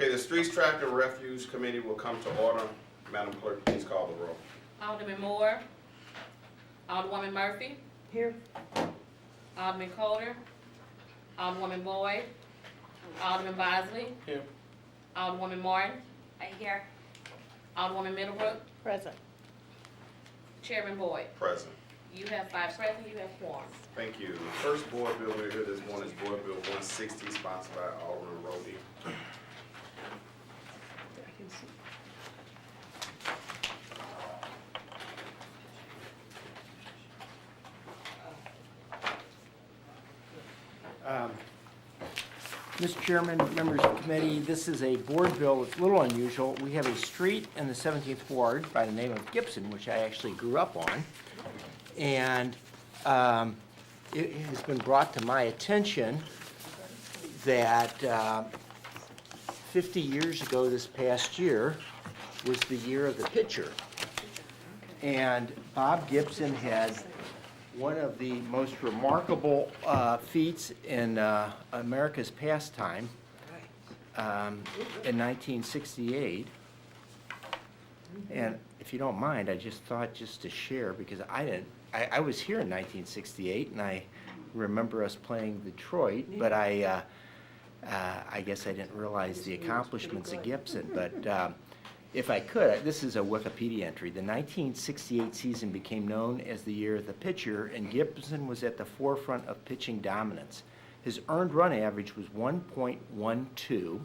Okay, the Streets, Traffic, and Refuse Committee will come to order. Madam Clerk, please call the roll. Alderman Moore. Alderwoman Murphy. Here. Alderman Coulter. Alderwoman Boyd. Alderman Bosley. Here. Alderwoman Martin. Here. Alderwoman Middlebrook. Present. Chairman Boyd. Present. You have 5 present, you have quorum. Thank you. The first board bill we're here this morning is Board Bill 160, sponsored by Alderman Rhodey. Mr. Chairman, members of the committee, this is a board bill that's a little unusual. We have a street in the 17th Ward by the name of Gibson, which I actually grew up on. And it has been brought to my attention that 50 years ago this past year was the year of the pitcher. And Bob Gibson had one of the most remarkable feats in America's pastime in 1968. And if you don't mind, I just thought just to share, because I was here in 1968 and I remember us playing Detroit, but I guess I didn't realize the accomplishments of Gibson. But if I could, this is a Wikipedia entry. The 1968 season became known as the year of the pitcher, and Gibson was at the forefront of pitching dominance. His earned run average was 1.12,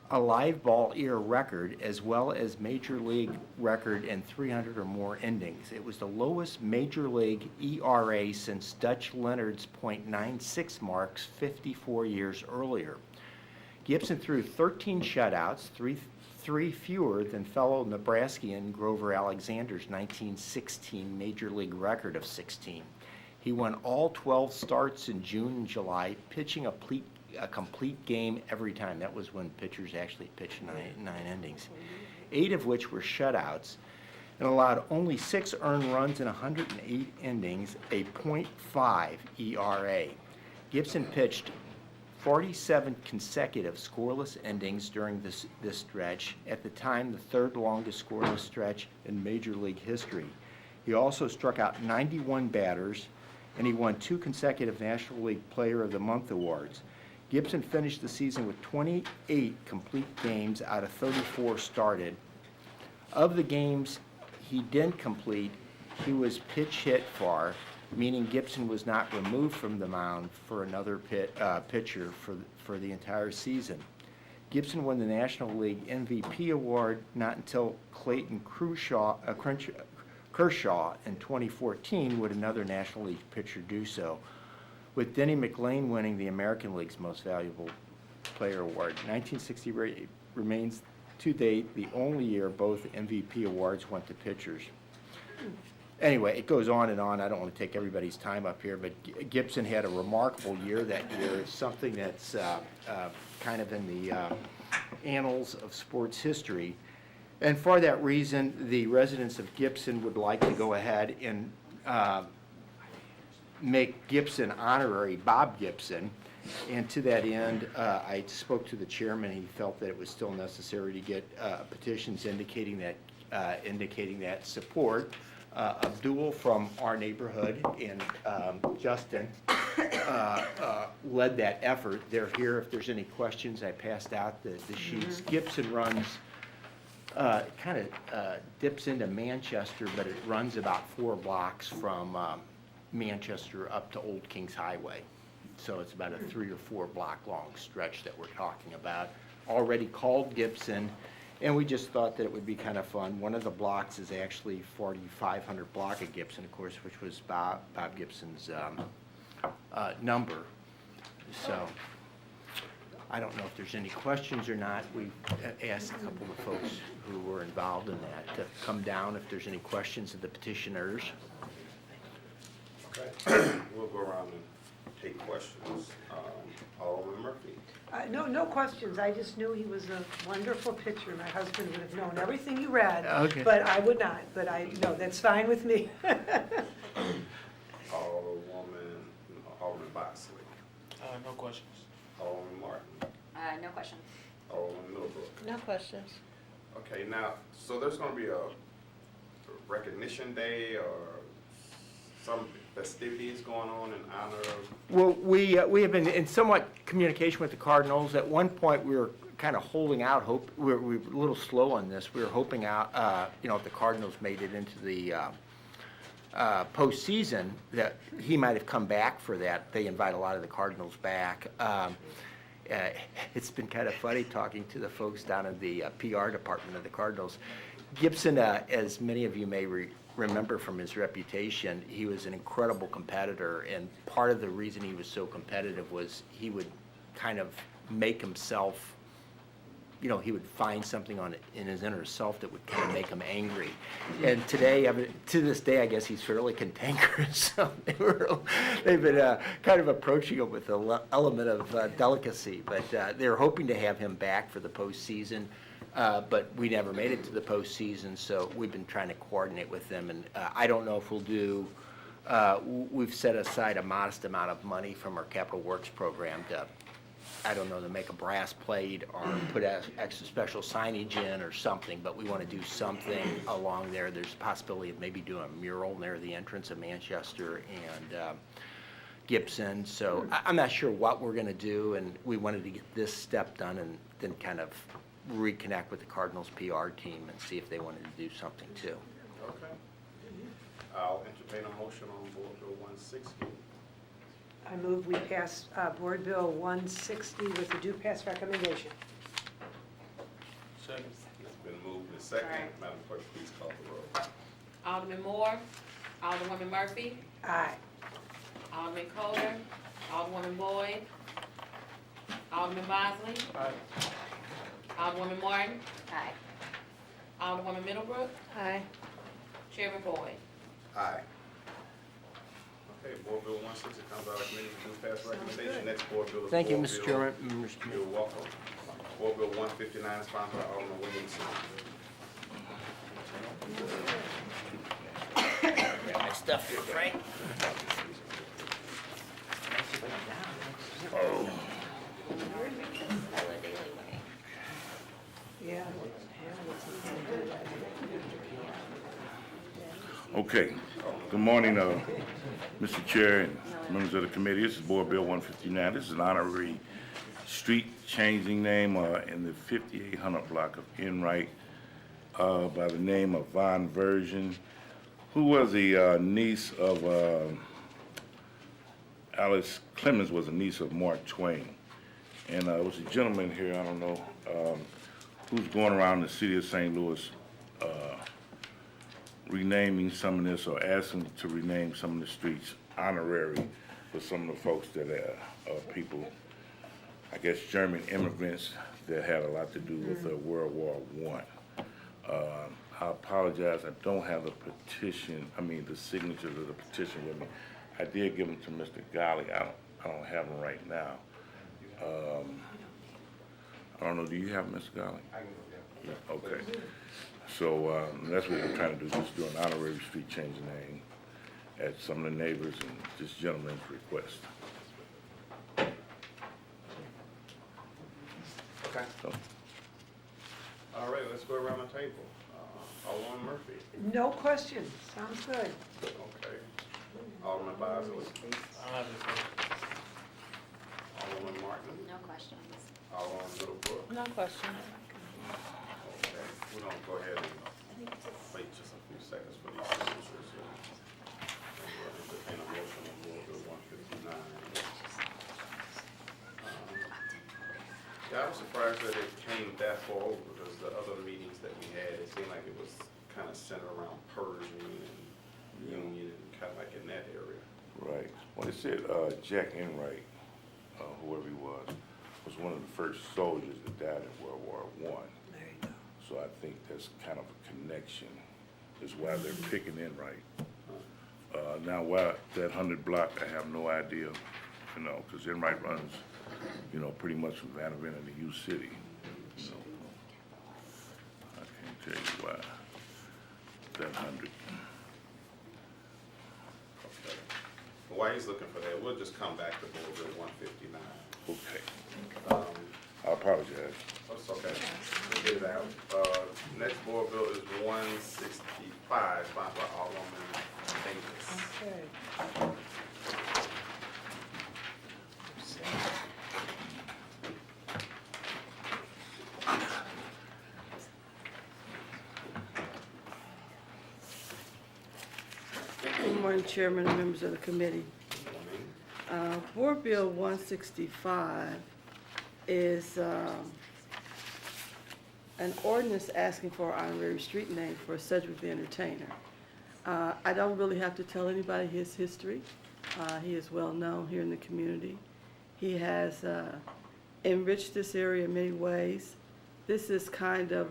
a live ball era record, as well as major league record in 300 or more innings. It was the lowest major league ERA since Dutch Leonard's .96 marks 54 years earlier. Gibson threw 13 shutouts, three fewer than fellow Nebraskian Grover Alexander's 1916 major league record of 16. He won all 12 starts in June and July, pitching a complete game every time. That was when pitchers actually pitched nine innings, 8 of which were shutouts, and allowed only 6 earned runs in 108 innings, a .5 ERA. Gibson pitched 47 consecutive scoreless innings during this stretch, at the time the 3rd longest scoreless stretch in Major League history. He also struck out 91 batters, and he won 2 consecutive National League Player of the Month awards. Gibson finished the season with 28 complete games out of 34 started. Of the games he didn't complete, he was pitch hit far, meaning Gibson was not removed from the mound for another pitcher for the entire season. Gibson won the National League MVP award not until Clayton Kershaw in 2014 would another National League pitcher do so, with Denny McLain winning the American League's Most Valuable Player award. 1960 remains to date the only year both MVP awards went to pitchers. Anyway, it goes on and on. I don't want to take everybody's time up here, but Gibson had a remarkable year that year. It's something that's kind of in the annals of sports history. And for that reason, the residents of Gibson would like to go ahead and make Gibson honorary Bob Gibson. And to that end, I spoke to the chairman. He felt that it was still necessary to get petitions indicating that support. Abdul from our neighborhood and Justin led that effort. They're here if there's any questions. I passed out the sheets. Gibson runs, kind of dips into Manchester, but it runs about 4 blocks from Manchester up to Old Kingshighway. So it's about a 3 or 4 block long stretch that we're talking about. Already called Gibson. And we just thought that it would be kind of fun. One of the blocks is actually 4500 block of Gibson, of course, which was Bob Gibson's number. So I don't know if there's any questions or not. We asked a couple of folks who were involved in that to come down if there's any questions of the petitioners. Okay. We'll go around and take questions. Alderman Murphy. No questions. I just knew he was a wonderful pitcher. My husband would have known everything you read, Okay. but I would not. But no, that's fine with me. Alderman Bosley. No questions. Alderman Martin. No questions. Alderman Middlebrook. No questions. Okay, now, so there's gonna be a recognition day or some festivities going on in honor of, Well, we have been in somewhat communication with the Cardinals. At one point, we were kind of holding out hope, we were a little slow on this. We were hoping out, if the Cardinals made it into the postseason, that he might have come back for that. They invite a lot of the Cardinals back. It's been kind of funny talking to the folks down in the PR department of the Cardinals. Gibson, as many of you may remember from his reputation, he was an incredible competitor, and part of the reason he was so competitive was he would kind of make himself, he would find something in his inner self that would kind of make him angry. And today, to this day, I guess he's fairly cantankerous. So they've been kind of approaching him with an element of delicacy. But they're hoping to have him back for the postseason. But we never made it to the postseason, so we've been trying to coordinate with them. And I don't know if we'll do. We've set aside a modest amount of money from our Capital Works program to, I don't know, to make a brass plate or put extra special signage in or something, but we want to do something along there. There's a possibility of maybe doing a mural near the entrance of Manchester and Gibson. So I'm not sure what we're going to do, and we wanted to get this step done and then kind of reconnect with the Cardinals PR team and see if they wanted to do something too. okay. I'll entertain a motion on Board Bill 160. I move we pass Board Bill 160 with a due pass recommendation. Second. It's been moved and seconded. Right. Madam Clerk, please call the roll. Alderman Moore, Alderwoman Murphy, Aye. Alderman Coler, Alderwoman Boyd, Alderman Bosley, Aye. Alderwoman Martin, Aye. Alderwoman Middlebrook, Aye. Chairman Boyd. Aye. Okay, Board Bill 160 comes out of committee with due pass recommendation. Next Board Bill is Thank you, Board Mr. Bill- Chairman, members of the You're committee. welcome. Board Bill 159, sponsored by Alderman Williamson. Got my stuff here, Frank. Yeah. Okay. Good morning, Mr. Chair and members of the committee. This is Board Bill 159. This is an honorary street changing name in the 5800 block of Enright by the name of Verson, who was the niece of Alice Clemens, was a niece of Mark Twain. And it was a gentleman here, I don't know, who's going around the city of St. Louis renaming some of this or asking to rename some of the streets honorary for some of the folks that are people, I guess, German immigrants that had a lot to do with World War I. I apologize, I don't have the the signatures of the petition with me. I did give them to Mr. Golly. I don't have them right now. I don't know, do you have them, Mr. Golly? I can go there. Yeah, okay. So that's what we're trying to do, just do an honorary street change name at some of the neighbors and this gentleman's request. Okay. So, All right, let's go around the table. Alderman Murphy. No questions. Sounds good. Okay. Alderman Bosley. I'll have this one. Alderman Martin. No questions. Alderman Middlebrook. No questions. Okay, we're gonna go ahead and wait just a few seconds for these signatures. We'll entertain a motion on Board Bill 159. Yeah, I was surprised that it came that far over because the other meetings that we had, it seemed like it was kind of centered around Pershing and Union and kind of like in that area. right. Well, it said Jack Enright, whoever he was one of the first soldiers that died in World War I. There you go. So I think that's kind of a connection, is why they're picking Enright. Now, why that 100 block, I have no idea, because Enright runs, pretty much from Vanderbilt to U City. So I can't tell you why that 100. Okay. Well, while he's looking for that, we'll just come back to Board Bill 159. Okay, Um, I apologize. That's Okay, we'll get it out. Next board bill is 165, sponsored by Alderman Davis. Okay. Good morning, Chairman and members of the committee. Board Bill 165 is an ordinance asking for an honorary street name for Cedric the Entertainer. I don't really have to tell anybody his history. He is well known here in the community. He has enriched this area in many ways. This is kind of,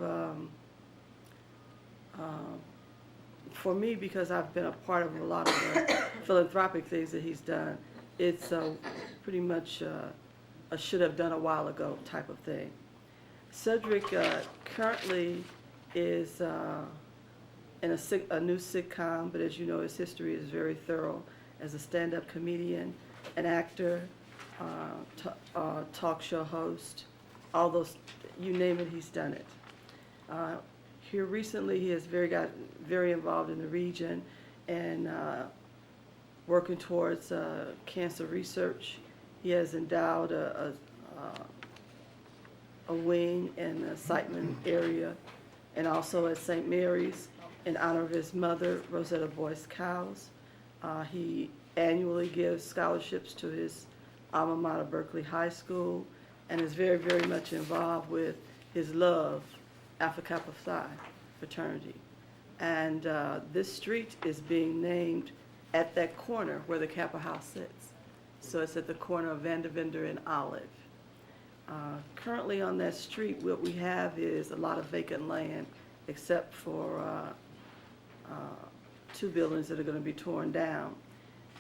for me, because I've been a part of a lot of the philanthropic things that he's done, it's pretty much a should have done a while ago type of thing. Cedric currently is in a new sitcom, but as you know, his history is very thorough as a stand-up comedian, an actor, talk show host, all those, you name it, he's done it. Here recently, he has got very involved in the region and working towards cancer research. He has endowed a wing in the Sightman area and also at St. Mary's in honor of his mother, Rosetta Boyce Cowles. He annually gives scholarships to his alma mater, Berkeley High School, and is very, very much involved with his love, Alpha Kappa Psi fraternity. And this street is being named at that corner where the Kappa House sits. So it's at the corner of Vandervender and Olive. Currently on that street, what we have is a lot of vacant land, except for 2 buildings that are going to be torn down.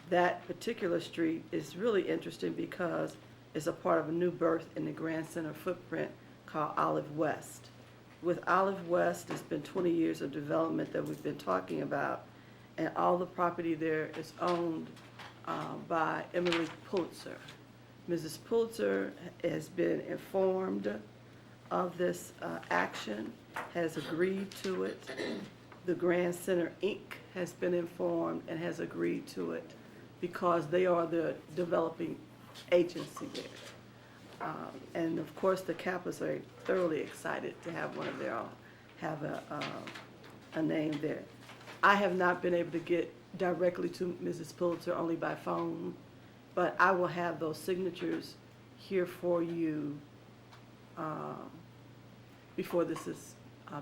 That particular street is really interesting because it's a part of a new birth in the Grand Center footprint called Olive West. With Olive West, it's been 20 years of development that we've been talking about, and all the property there is owned by Emily Pulitzer. Mrs. Pulitzer has been informed of this action, has agreed to it. The Grand Center, Inc. has been informed and has agreed to it because they are the developing agency there. And of course, the Kappas are thoroughly excited to have one of their own, have a name there. I have not been able to get directly to Mrs. Pulitzer, only by phone, but I will have those signatures here for you before this is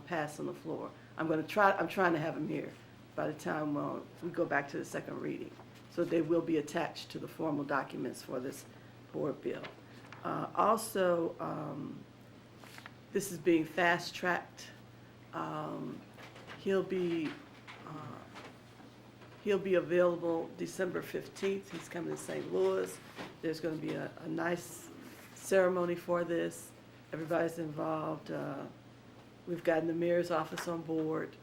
passed on the floor. I'm trying to have them here by the time we go back to the second reading. So they will be attached to the formal documents for this board bill. Also, this is being fast-tracked. He'll be available December 15th. He's coming to St. Louis. There's going to be a nice ceremony for this. Everybody's involved. We've gotten the mayor's office on board,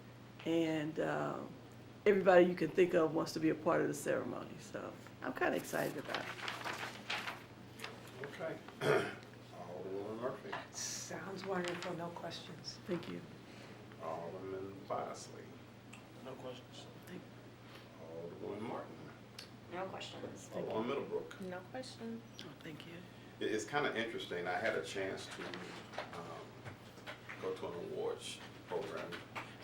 and everybody you can think of wants to be a part of the ceremony. So I'm kind of excited about it. Okay. Alderman Murphy. Sounds wonderful, no questions. Thank you. Alderman Bosley. No questions. Alderman Martin. No questions. Alderman Middlebrook. No questions. Oh, thank you. It's kind of interesting. I had a chance to go to an awards program.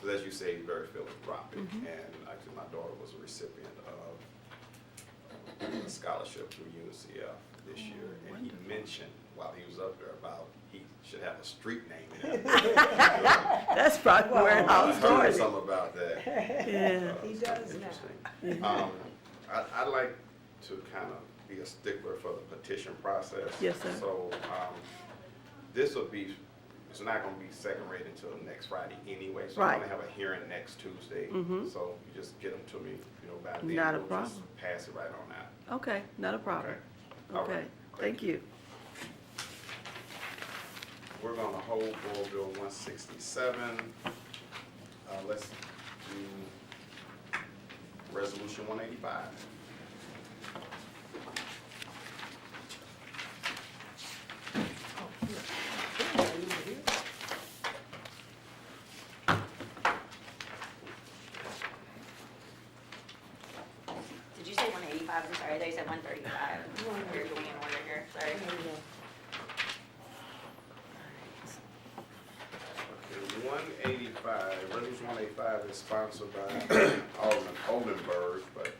So as you say, very philanthropic. And actually my daughter was a recipient of a scholarship through UCF this year. And he mentioned while he was up there about he should have a street name in it. That's probably where it all I heard started. something about that. Yeah. He So does interesting. now. I'd like to kind of be a stickler for the petition process. Yes, sir. So, this will be, it's not gonna be second read until next Friday anyway. So I'm Right. gonna have a hearing next Tuesday. So you just get them to me, by then. Not a we'll problem. just pass it right on out. Okay, not a problem. Okay. All Okay, right. thank you. We're gonna hold Board Bill 167. Let's do Resolution 185. Oh, here. Are you here? I'm sorry, they said 135. We're going in order here, sorry. Okay, 185, Resolution 185 is sponsored by Alderman Oldenburg, but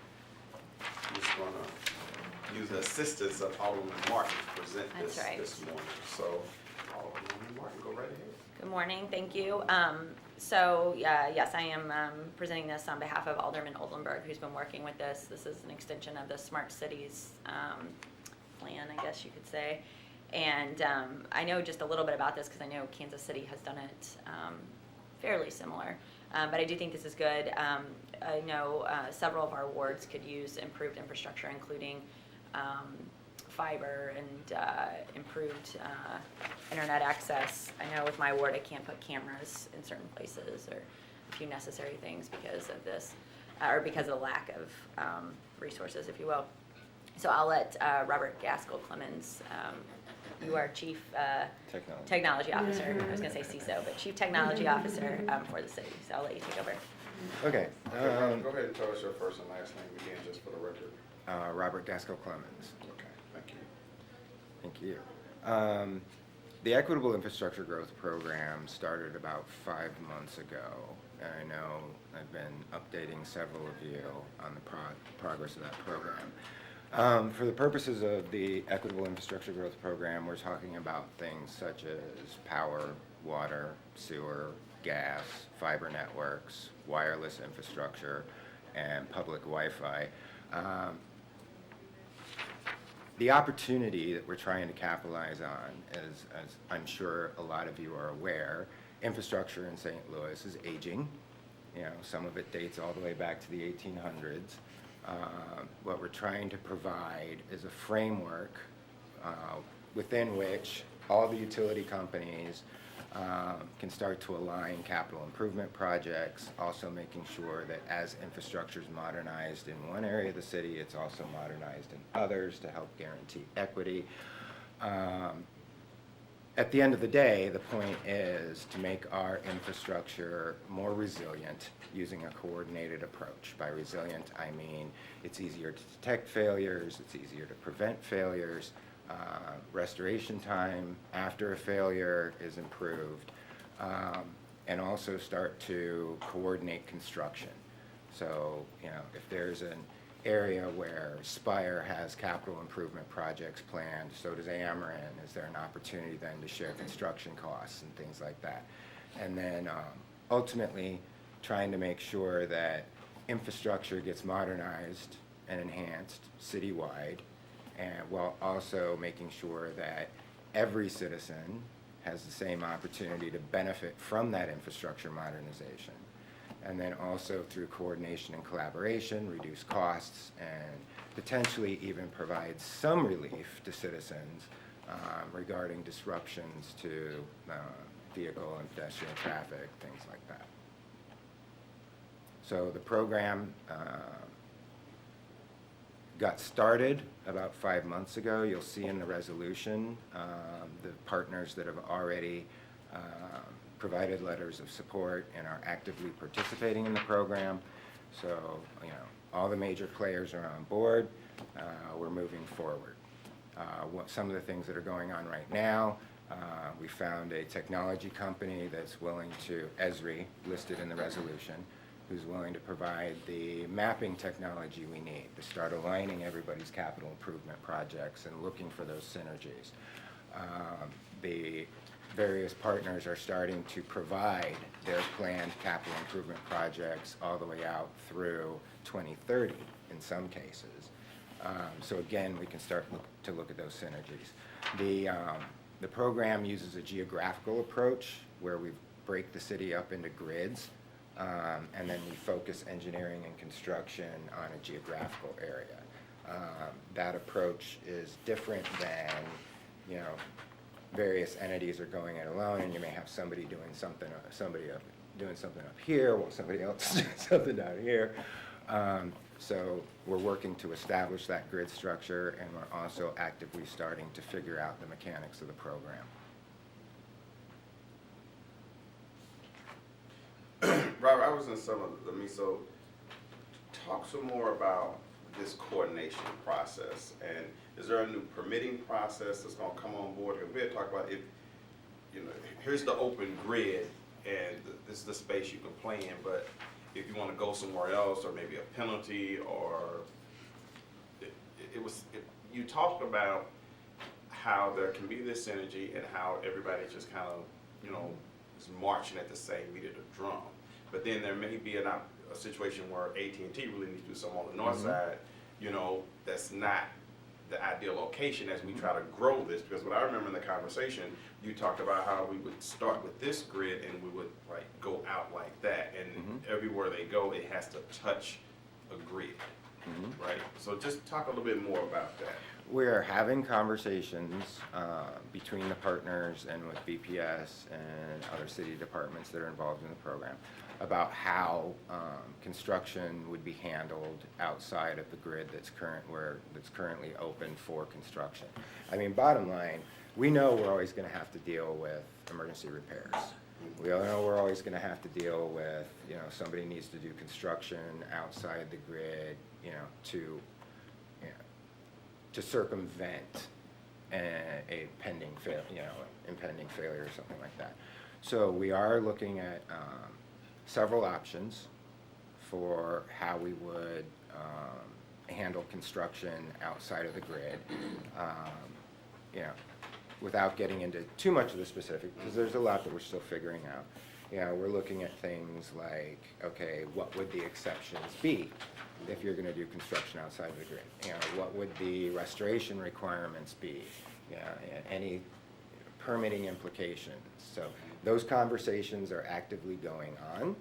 I'm just gonna use the assistance of Alderman Martin to present this That's right. this morning. So, Alderman Martin, go right ahead. Good morning, thank you. Yes, I am presenting this on behalf of Alderman Oldenburg, who's been working with this. This is an extension of the Smart Cities plan, I guess you could say. And I know just a little bit about this because I know Kansas City has done it fairly similar. But I do think this is good. I know several of our wards could use improved infrastructure, including fiber and improved internet access. I know with my ward I can't put cameras in certain places or a few necessary things because of this, or because of the lack of resources, if you will. So I'll let Robert Gaskell Clemens, who are Chief Technology Officer, I was going to say CISO, but Chief Technology Officer for the city. So I'll let you take over. Okay, Go ahead and tell us your first and last name again, just for the record. Robert Gaskell Clemens. Okay, thank you. Thank you. The Equitable Infrastructure Growth Program started about 5 months ago, and I know I've been updating several of you on the progress of that program. For the purposes of the Equitable Infrastructure Growth Program, we're talking about things such as power, water, sewer, gas, fiber networks, wireless infrastructure, and public Wi-Fi. The opportunity that we're trying to capitalize on is, as I'm sure a lot of you are aware, infrastructure in St. Louis is aging. You know, some of it dates all the way back to the 1800s. What we're trying to provide is a framework within which all the utility companies can start to align capital improvement projects, also making sure that as infrastructure is modernized in one area of the city, it's also modernized in others to help guarantee equity. At the end of the day, the point is to make our infrastructure more resilient using a coordinated approach. By resilient, I mean it's easier to detect failures, it's easier to prevent failures, restoration time after a failure is improved, and also start to coordinate construction. So, you know, if there's an area where Spire has capital improvement projects planned, so does Ameren. Is there an opportunity then to share construction costs and things like that? And then ultimately trying to make sure that infrastructure gets modernized and enhanced citywide, and while also making sure that every citizen has the same opportunity to benefit from that infrastructure modernization. And then also through coordination and collaboration, reduce costs and potentially even provide some relief to citizens regarding disruptions to vehicle and pedestrian traffic, things like that. So the program got started about 5 months ago. You'll see in the resolution the partners that have already provided letters of support and are actively participating in the program. So, you know, all the major players are on board. We're moving forward. Some of the things that are going on right now, we found a technology company that's willing to, Esri, listed in the resolution, who's willing to provide the mapping technology we need to start aligning everybody's capital improvement projects and looking for those synergies. The various partners are starting to provide their planned capital improvement projects all the way out through 2030 in some cases. So again, we can start to look at those synergies. The program uses a geographical approach where we break the city up into grids, and then we focus engineering and construction on a geographical area. That approach is different than, you know, various entities are going it alone, and you may have somebody doing something up here while somebody else is doing something down here. So we're working to establish that grid structure, and we're also actively starting to figure out the mechanics of the program. Robert, I was in some of the so talk some more about this coordination process? And is there a new permitting process that's gonna come on board? Because we had talked about if, you know, here's the open grid and this is the space you can play in, but if you wanna go somewhere else, or maybe a penalty, or you talked about how there can be this synergy and how everybody just kind of, you know, is marching at the same beat of the drum. But then there may be a situation where AT&T really needs to do something on the north side, you know, that's not the ideal location as we try to grow this. Because what I remember in the conversation, you talked about how we would start with this grid and we would like go out like that. And everywhere they go, it has to touch a grid, right? So just talk a little bit more about that. We're having conversations between the partners and with BPS and other city departments that are involved in the program about how construction would be handled outside of the grid that's currently open for construction. I mean, bottom line, we know we're always going to have to deal with emergency repairs. We all know we're always going to have to deal with, you know, somebody needs to do construction outside the grid, you know, to circumvent a pending impending failure or something like that. So we are looking at several options for how we would handle construction outside of the grid, you know, without getting into too much of the specifics, because there's a lot that we're still figuring out. You know, we're looking at things like, okay, what would the exceptions be if you're going to do construction outside of the grid? You know, what would the restoration requirements be? You know, any permitting implications. So those conversations are actively going on,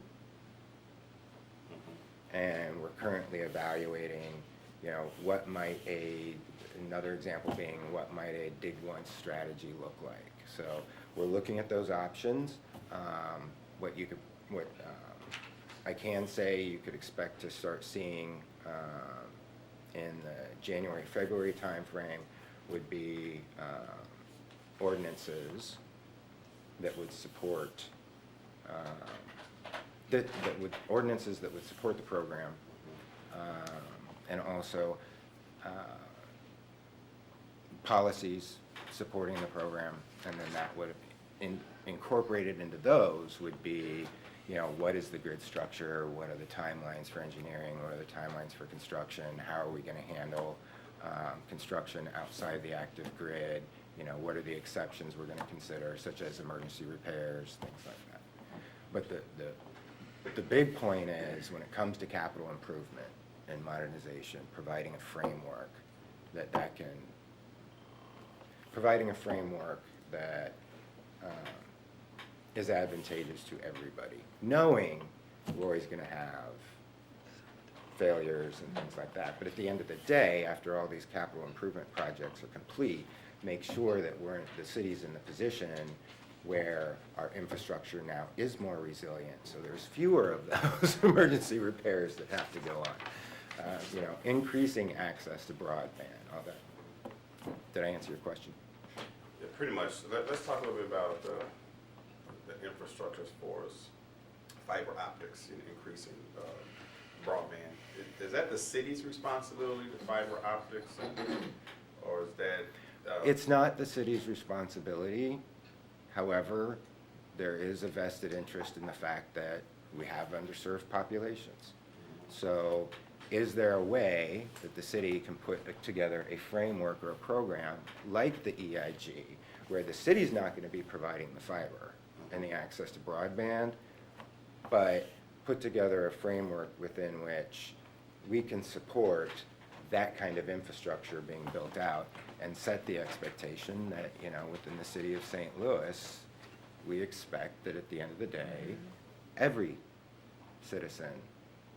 and we're currently evaluating, you know, what might another example being what might a dig once strategy look like. So we're looking at those options. What I can say you could expect to start seeing in the January, February timeframe would be ordinances that would support ordinances that would support the program, and also policies supporting the program, and then that would incorporated into those would be, you know, what is the grid structure, what are the timelines for engineering, what are the timelines for construction, how are we going to handle construction outside the active grid, you know, what are the exceptions we're going to consider, such as emergency repairs, things like that. But the big point is, when it comes to capital improvement and modernization, providing a framework that is advantageous to everybody, knowing we're always going to have failures and things like that. But at the end of the day, after all these capital improvement projects are complete, make sure that the city's in the position where our infrastructure now is more resilient, so there's fewer of those emergency repairs that have to go on. You know, increasing access to broadband, all that. Did I answer your question? Yeah, pretty much. Let's talk a little bit about the infrastructure as far as fiber optics and increasing broadband. Is that the city's responsibility, the fiber optics, or is that? It's not the city's responsibility. However, there is a vested interest in the fact that we have underserved populations. So is there a way that the city can put together a framework or a program like the EIG, where the city's not going to be providing the fiber and the access to broadband, but put together a framework within which we can support that kind of infrastructure being built out, and set the expectation that, you know, within the city of St. Louis, we expect that at the end of the day, every citizen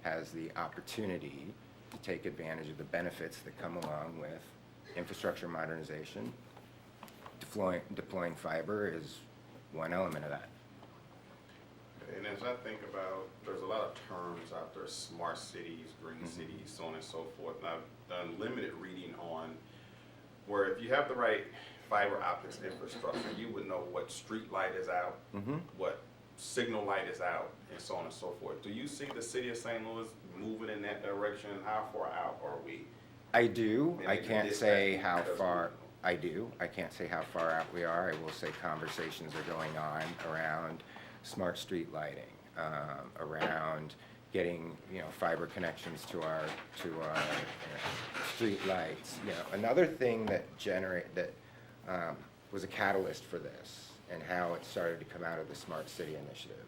has the opportunity to take advantage of the benefits that come along with infrastructure modernization. Deploying fiber is one element of that. And as I think about, there's a lot of terms out there: smart cities, green cities, so on and so forth. And I've done limited reading on where if you have the right fiber optics infrastructure, you would know what street light is out, what signal light is out and so on and so forth. Do you see the city of St. Louis moving in that direction? How far out are we? I do. I Maybe can't this say might be how because far, we- I do. I can't say how far out we are. I will say conversations are going on around smart street lighting, around getting, fiber connections to our street lights. Another thing that was a catalyst for this and how it started to come out of the Smart City Initiative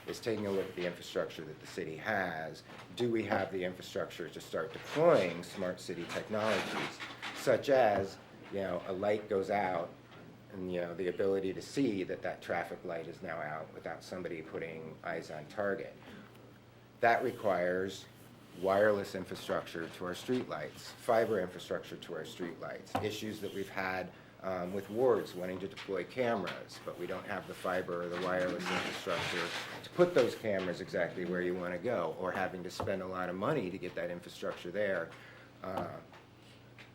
is taking a look at the infrastructure that the city has. Do we have the infrastructure to start deploying smart city technologies, such as, a light goes out and, the ability to see that traffic light is now out without somebody putting eyes on target. That requires wireless infrastructure to our streetlights, fiber infrastructure to our streetlights, issues that we've had with wards wanting to deploy cameras, but we don't have the fiber or the wireless infrastructure to put those cameras exactly where you want to go, or having to spend a lot of money to get that infrastructure there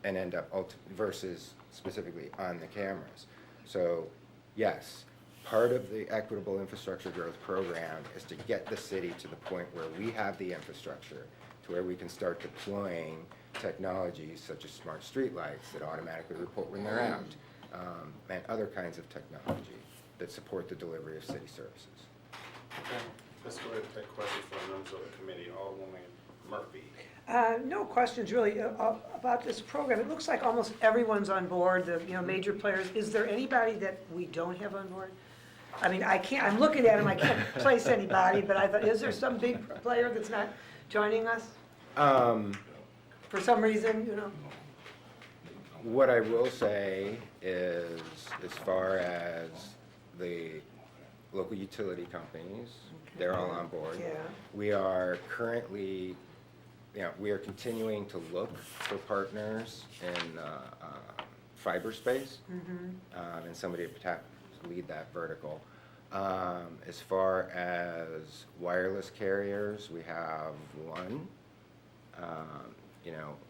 and end up versus specifically on the cameras. So yes, part of the equitable infrastructure growth program is to get the city to the point where we have the infrastructure to where we can start deploying technologies such as smart streetlights that automatically report when they're out, and other kinds of technology that support the delivery of city services. Okay, let's go ahead and take questions from members of the committee. Alderwoman Murphy. No questions really about this program. It looks like almost everyone's on board, the, major players. Is there anybody that we don't have on board? I mean, I'm looking at them, I can't place anybody, but I thought, is there some big player that's not joining us for some reason, What I will say is, as far as the local utility companies, they're all on board. Yeah. We are currently, we are continuing to look for partners in fiber space, and somebody to perhaps lead that vertical. As far as wireless carriers, we have one.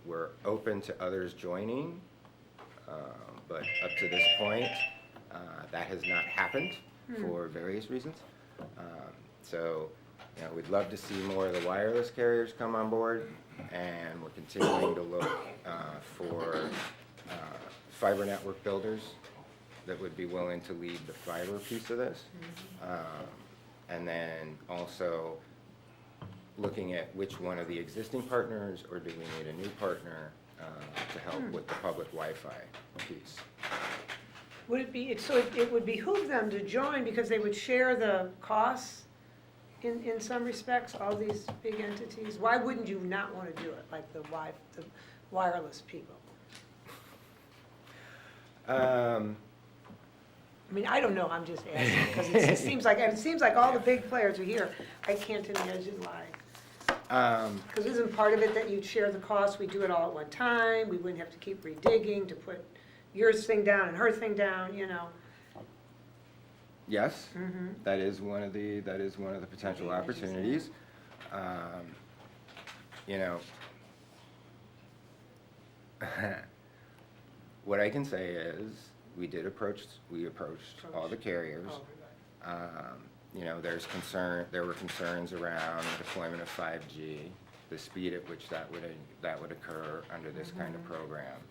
We're open to others joining, but up to this point, that has not happened for various reasons. So, we'd love to see more of the wireless carriers come on board, and we're continuing to look for fiber network builders that would be willing to lead the fiber piece of this. And then also looking at which one of the existing partners, or do we need a new partner to help with the public Wi-Fi piece. Would it be, so it would behoove them to join because they would share the costs in some respects, all these big entities? Why wouldn't you not want to do it, like the wireless people? I mean, I don't know, I'm just asking, because it seems like all the big players are here. I can't imagine why. Because isn't part of it that you'd share the cost, we do it all at one time, we wouldn't have to keep redigging to put your thing down and her thing down, Yes, that is one of the potential opportunities. What I can say is, we approached all the carriers. There were concerns around the deployment of 5G, the speed at which that would occur under this kind of program.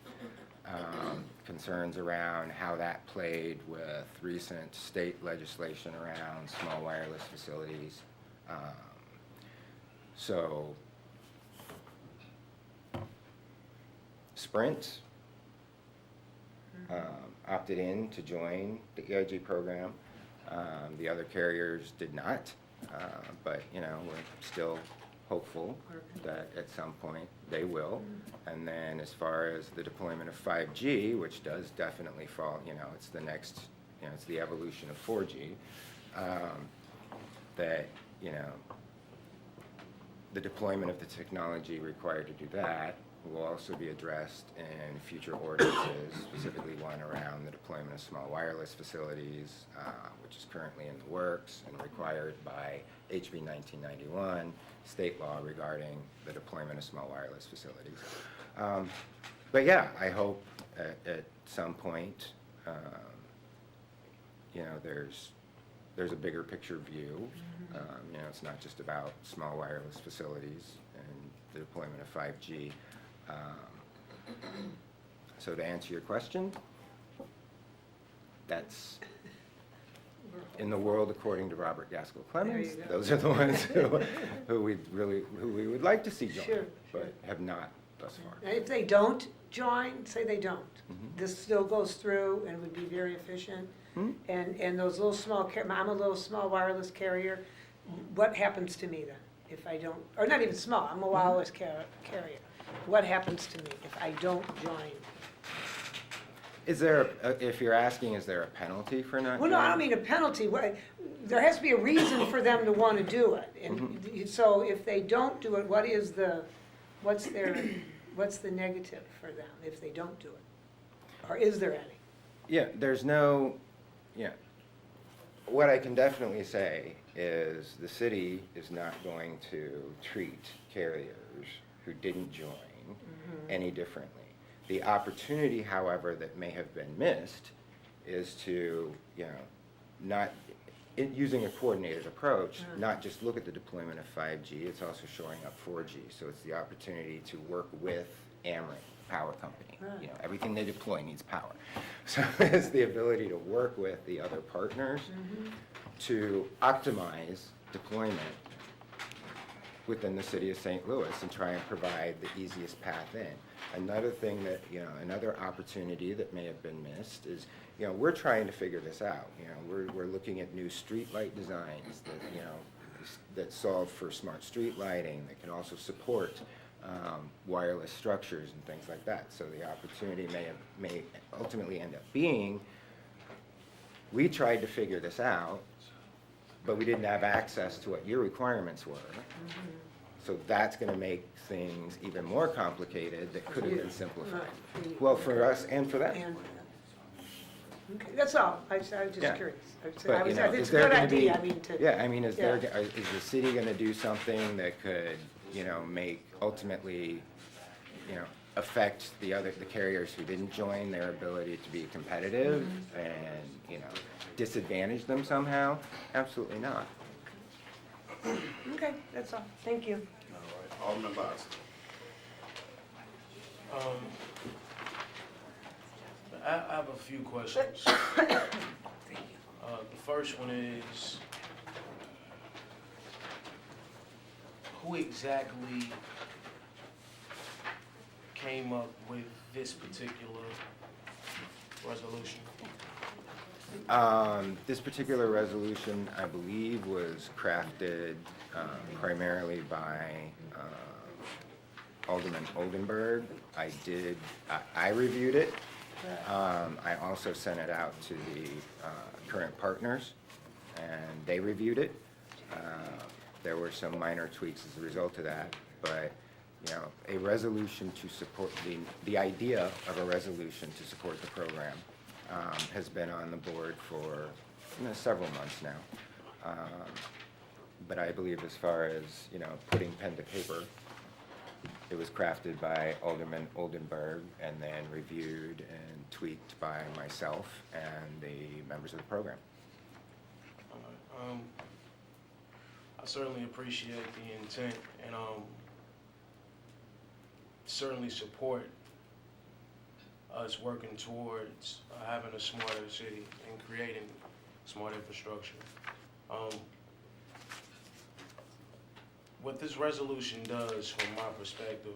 Concerns around how that played with recent state legislation around small wireless facilities. So, Sprint opted in to join the EIG program. The other carriers did not, but we're still hopeful that at some point they will. And then as far as the deployment of 5G, which does definitely fall, it's the next, it's the evolution of 4G, that, the deployment of the technology required to do that will also be addressed in future ordinances, specifically one around the deployment of small wireless facilities, which is currently in the works and required by HB 1991, state law regarding the deployment of small wireless facilities. But yeah, I hope at some point, there's there's a bigger picture view. You know, it's not just about small wireless facilities and the deployment of 5G. So to answer your question, that's in the world according to Robert Gaskell Clemens. There you go. Those are the ones who we would like to see join, Sure, but have not thus far. And if they don't join, say they don't, Mhm. this still goes through and would be very efficient. Hmm? And those little small, I'm a little small wireless carrier, what happens to me then if I don't, or not even small, I'm a wireless carrier. What happens to me if I don't join? Is there, if you're asking, is there a penalty for not Well, no, I don't joining? mean a penalty. There has to be a reason for them to want to do it. And so if they don't do it, what's the negative for them if they don't do it? Or is there any? Yeah, there's no, yeah. What I can definitely say is the city is not going to treat carriers who didn't join any differently. The opportunity, however, that may have been missed is to, you know, not, using a coordinated approach, not just look at the deployment of 5G, it's also showing up 4G. So it's the opportunity to work with Ameren Power Company. You know, everything they deploy needs power. So it's the ability to work with the other partners to optimize deployment within the city of St. Louis and try and provide the easiest path in. Another thing that, you know, another opportunity that may have been missed is, you know, we're trying to figure this out. You know, we're looking at new street light designs that, you know, that solve for smart street lighting, that can also support wireless structures and things like that. So the opportunity may ultimately end up being, we tried to figure this out, but we didn't have access to what your requirements were. So that's going to make things even more complicated that could have been simplified. Well, for us and for them. And, okay, that's all. I was just Yeah. curious. But, you know, It's is a there good going to be, idea, I mean, to. yeah, I mean, is there, Yeah. is the city going to do something that could, you know, make ultimately, you know, affect the carriers who didn't join, their ability to be competitive and, you know, disadvantage them somehow? Absolutely not. Okay, that's all. Thank you. All right, Alderman Boston. I have a few questions. The first one is, who exactly came up with this particular resolution? This particular resolution, I believe, was crafted primarily by Alderman Oldenburg. I reviewed it. I also sent it out to the current partners, and they reviewed it. There were some minor tweaks as a result of that, but, you know, a resolution to support, the idea of a resolution to support the program has been on the board for, you know, several months now. But I believe as far as, you know, putting pen to paper, it was crafted by Alderman Oldenburg and then reviewed and tweaked by myself and the members of the program. I certainly appreciate the intent and certainly support us working towards having a smarter city and creating smart infrastructure. What this resolution does, from my perspective,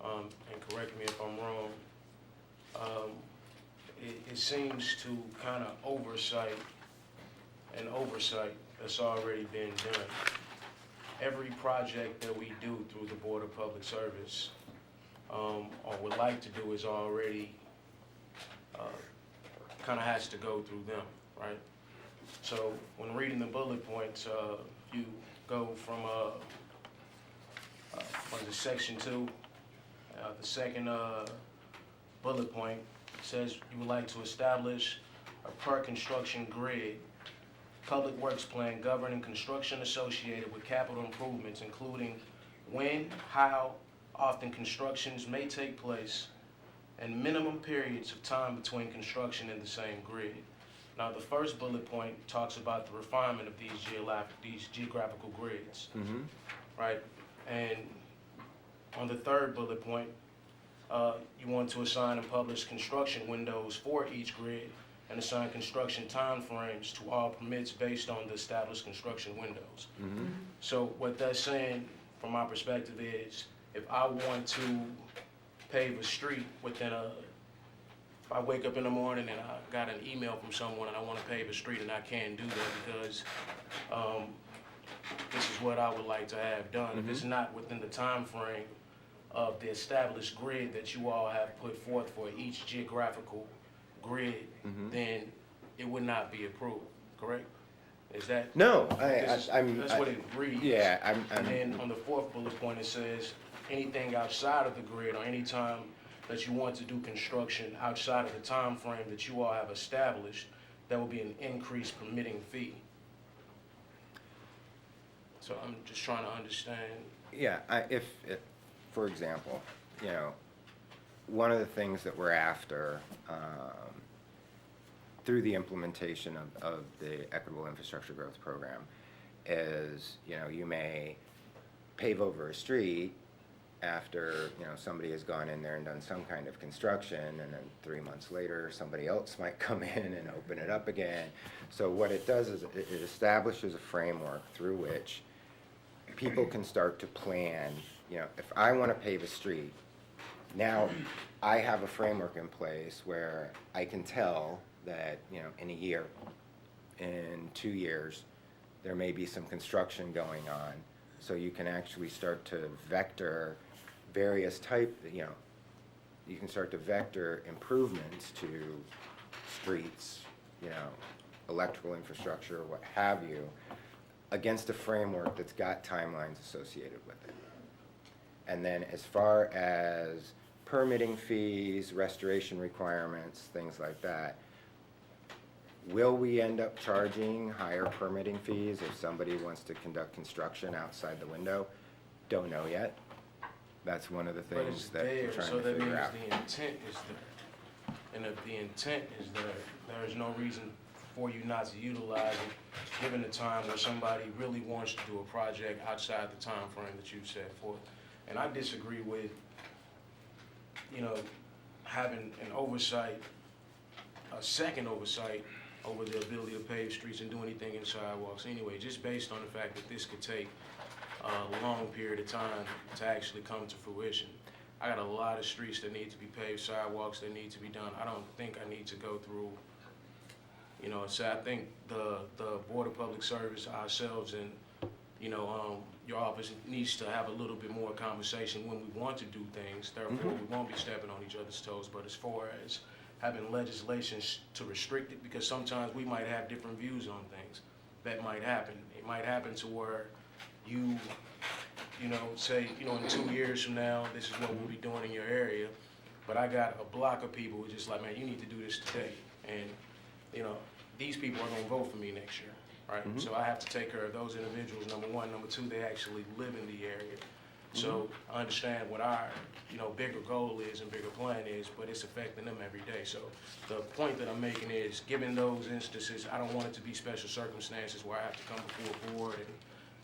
and correct me if I'm wrong, it seems to kind of oversight that's already been done. Every project that we do through the Board of Public Service, or would like to do, is already kind of has to go through them, right? So when reading the bullet points, you go from what is it, section 2, the second bullet point says you would like to establish a per-construction grid, public works plan governing construction associated with capital improvements, including when, how often constructions may take place, and minimum periods of time between construction in the same grid. Now, the first bullet point talks about the refinement of these geographical grids, Mm-hmm. right? And on the third bullet point, you want to assign and publish construction windows for each grid and assign construction timeframes to all permits based on the established construction windows. Mm-hmm. So what that's saying, from my perspective, is if I want to pave a street within if I wake up in the morning and I got an email from someone and I want to pave a street and I can't do that because this is what I would like to have done. If it's not within the time frame of the established grid that you all have put forth for each geographical grid, then it would not be approved, correct? Is that? No, That's what it reads. Yeah, And then on the fourth bullet point, it says, anything outside of the grid or any time that you want to do construction outside of the time frame that you all have established, that will be an increased permitting fee. So I'm just trying to understand. Yeah, if, for example, one of the things that we're after through the implementation of the Equitable Infrastructure Growth Program is, you may pave over a street after, somebody has gone in there and done some kind of construction, and then 3 months later, somebody else might come in and open it up again. So what it does is it establishes a framework through which people can start to plan, if I want to pave a street, now I have a framework in place where I can tell that, in a year, in 2 years, there may be some construction going on. So you can actually start to vector various you can start to vector improvements to streets, electrical infrastructure, what have you, against a framework that's got timelines associated with it. And then as far as permitting fees, restoration requirements, things like that, will we end up charging higher permitting fees if somebody wants to conduct construction outside the window? Don't know yet. That's one of the But it's things that we're there, trying so to that figure means out. the intent is there. And if the intent is there, there is no reason for you not to utilize it, given the time where somebody really wants to do a project outside the time frame that you've set forth. And I disagree with, having an oversight, a second oversight over the ability to pave streets and do anything in sidewalks anyway, just based on the fact that this could take a long period of time to actually come to fruition. I got a lot of streets that need to be paved, sidewalks that need to be done. I don't think I need to go through, so I think the Board of Public Service, ourselves, and, your office needs to have a little bit more conversation when we want to do things. Therefore, we won't be stepping on each other's toes. But as far as having legislation to restrict it, because sometimes we might have different views on things. That might happen. It might happen to where you say, in 2 years from now, this is what we'll be doing in your area. But I got a block of people who are just like, man, you need to do this today. And, these people are going to vote for me next year, right? So I have to take care of those individuals, number one. Number two, they actually live in the area. So I understand what our, bigger goal is and bigger plan is, but it's affecting them every day. So the point that I'm making is, given those instances, I don't want it to be special circumstances where I have to come before a board and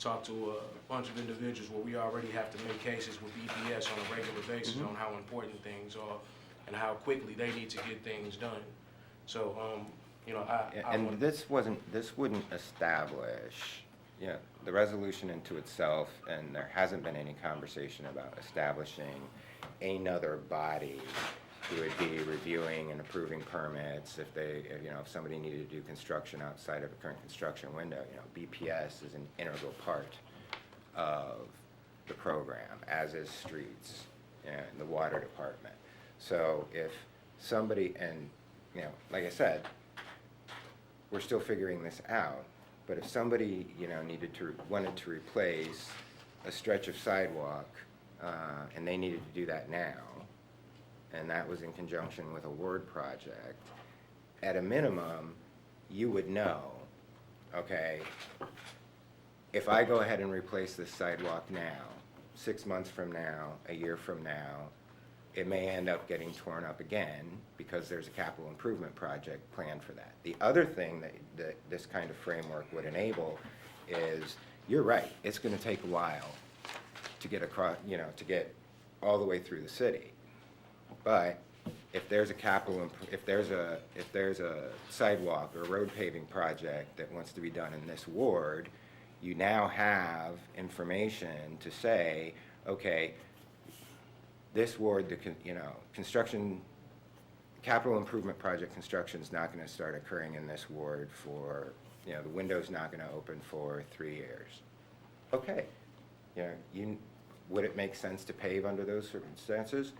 talk to a bunch of individuals where we already have to make cases with EPS on a regular basis on how important things are and how quickly they need to get things done. So, And this wouldn't establish, the resolution into itself, and there hasn't been any conversation about establishing another body who would be reviewing and approving permits if somebody needed to do construction outside of a current construction window. BPS is an integral part of the program, as is streets and the water department. So if somebody, and like I said, we're still figuring this out, but if somebody, wanted to replace a stretch of sidewalk, and they needed to do that now, and that was in conjunction with a ward project, at a minimum, you would know, okay, if I go ahead and replace this sidewalk now, 6 months from now, a year from now, it may end up getting torn up again because there's a capital improvement project planned for that. The other thing that this kind of framework would enable is, you're right, it's gonna take a while to get across, to get all the way through the city. But if there's if there's a sidewalk or a road paving project that wants to be done in this ward, you now have information to say, okay, this ward, construction, capital improvement project construction is not gonna start occurring in this ward for, the window's not gonna open for 3 years. Okay, would it make sense to pave under those circumstances?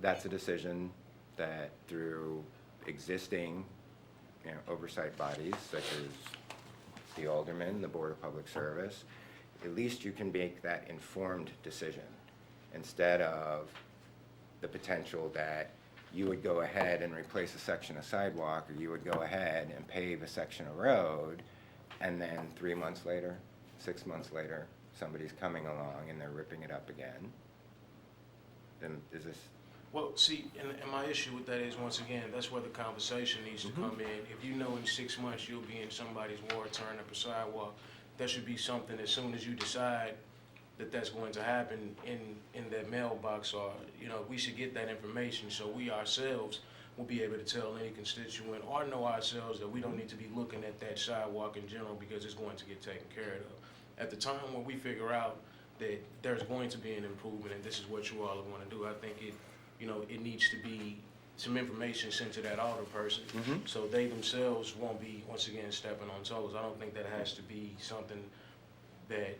That's a decision that through existing, oversight bodies such as the alderman, the Board of Public Service, at least you can make that informed decision instead of the potential that you would go ahead and replace a section of sidewalk, or you would go ahead and pave a section of road, and then 3 months later, 6 months later, somebody's coming along and they're ripping it up again. Then is this? Well, see, and my issue with that is, once again, that's where the conversation needs to come in. If you know in 6 months you'll be in somebody's ward tearing up a sidewalk, that should be something as soon as you decide that that's going to happen in that mailbox, or, we should get that information so we ourselves will be able to tell any constituent or know ourselves that we don't need to be looking at that sidewalk in general because it's going to get taken care of. At the time when we figure out that there's going to be an improvement and this is what you all want to do, I think it needs to be some information sent to that alder person so they themselves won't be, once again, stepping on toes. I don't think that has to be something that